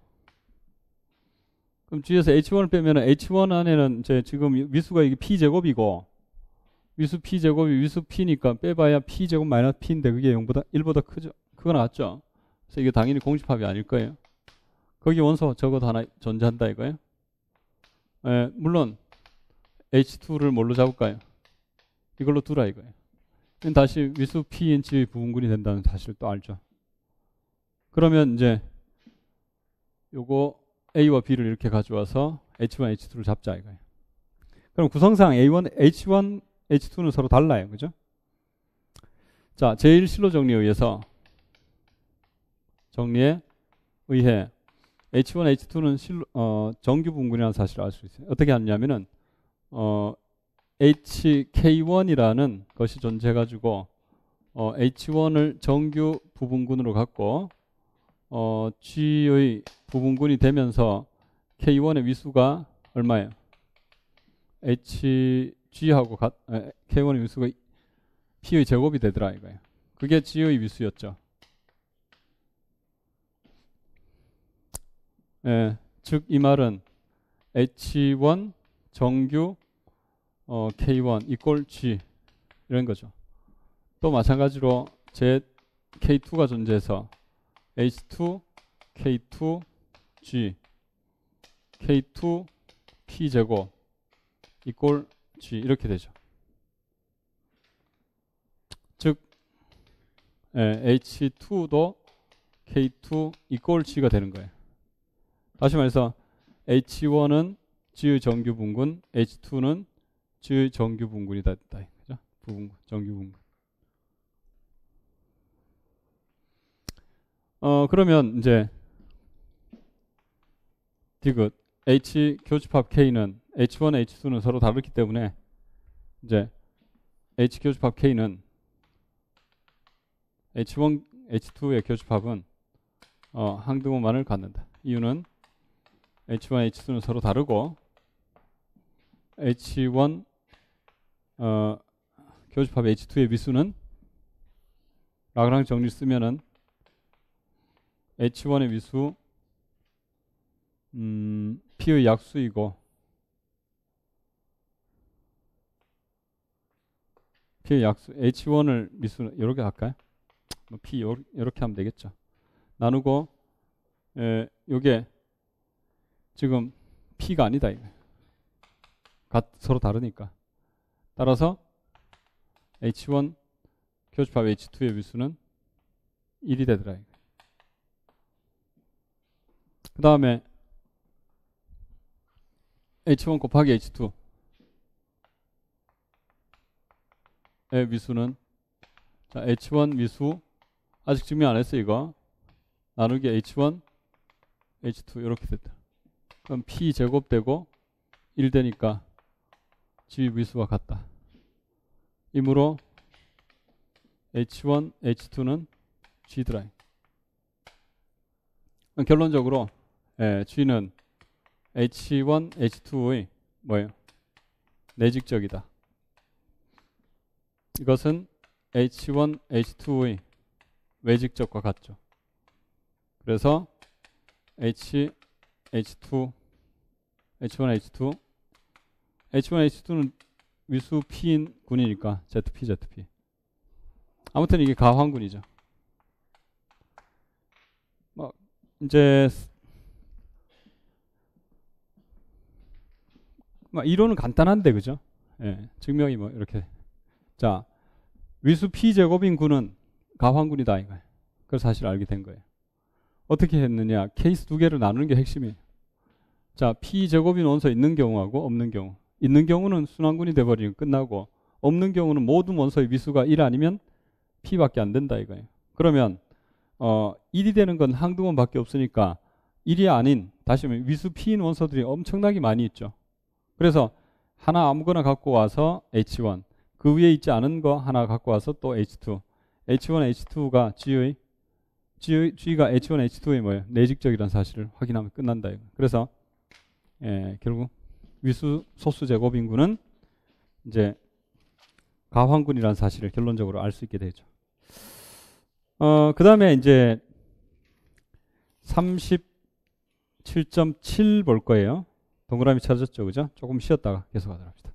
그럼 G에서 H1을 빼면 H1 안에는 이제 지금 위수가 이게 P제곱이고 위수 P제곱이 위수 P니까 빼봐야 P제곱 마이너스 P인데 그게 1보다 크죠. 그거 나왔죠. 그래서 이게 당연히 공집합이 아닐 거예요. 거기 원소 적어도 하나 존재한다 이거예요. 물론 H2를 뭘로 잡을까요? 이걸로 두라 이거예요. 다시 위수 P인치의 부분군이 된다는 사실을 또 알죠. 그러면 이제 요거 A와 B를 이렇게 가져와서 H1, H2를 잡자 이거예요. 그럼 구성상 A1, H1, H2는 서로 달라요. 그죠? 자, 제1실로 정리에 의해서 정리에 의해 H1, H2는 정규 분군이라는 사실을 알 수 있어요. 어떻게 하느냐면은 HK1이라는 것이 존재해가지고 H1을 정규 부분군으로 갖고 G의 부분군이 되면서 K1의 위수가 얼마예요? G하고 K1의 위수가 P의 제곱이 되더라 이거예요. 그게 G의 위수였죠. 즉 이 말은 H1 정규 K1 이꼴 G 이런 거죠. 또 마찬가지로 K2가 존재해서 H2 K2 G K2 P 제곱 이꼴 G 이렇게 되죠. 즉 H2도 K2 이꼴 G가 되는 거예요. 다시 말해서 H1은 G의 정규 분군, H2는 G의 정규 분군이 됐다. 그죠? 부분군, 정규 분군. 그러면 이제 디귿 H 교집합 K는 H1, H2는 서로 다르기 때문에 이제 H 교집합 K는 H1, H2의 교집합은 항등호만을 갖는다. 이유는 H1, H2는 서로 다르고 H1 교집합 H2의 미수는 라그랑지 정리를 쓰면은 H1의 미수 P의 약수이고 P의 약수 H1을 미수는 이렇게 할까요? P 이렇게 하면 되겠죠. 나누고 요게 지금 P가 아니다 이거. 서로 다르니까. 따라서 H1 교집합 H2의 미수는 1이 되더라 이거. 그 다음에 H1 곱하기 H2의 미수는 자, H1 미수 아직 증명 안 했어 이거. 나누기 H1 H2 이렇게 됐다. 그럼 P 제곱되고 1 되니까 G 미수와 같다. 이므로 H1 H2는 G드라. 결론적으로 G는 H1 H2의 뭐예요? 내직적이다. 이것은 H1 H2의 외직적과 같죠. 그래서 H2 H1 H2는 위수 P인 군이니까 ZP. 아무튼 이게 가환군이죠. 이제 이론은 간단한데 그죠? 증명이 이렇게 자 위수 P 제곱인 군은 가환군이다 이거예요. 그걸 사실 알게 된 거예요. 어떻게 했느냐? 케이스 두 개를 나누는 게 핵심이에요. 자, P 제곱인 원소 있는 경우하고 없는 경우. 있는 경우는 순환군이 돼버리면 끝나고 없는 경우는 모든 원소의 미수가 1 아니면 P밖에 안 된다 이거예요. 그러면 1이 되는 건 항등원밖에 없으니까 1이 아닌 다시 말하면 위수 P인 원소들이 엄청나게 많이 있죠. 그래서 하나 아무거나 갖고 와서 H1 그 위에 있지 않은 거 하나 갖고 와서 또 H2 H1, H2가 G가 H1, H2의 뭐예요? 내직적이라는 사실을 확인하면 끝난다 이거. 그래서 결국 위수 소수 제곱인군은 이제 가환군이라는 사실을 결론적으로 알 수 있게 되죠. 그 다음에 이제 37.7 볼 거예요. 동그라미 찾았죠, 그죠? 조금 쉬었다가 계속하도록 합시다.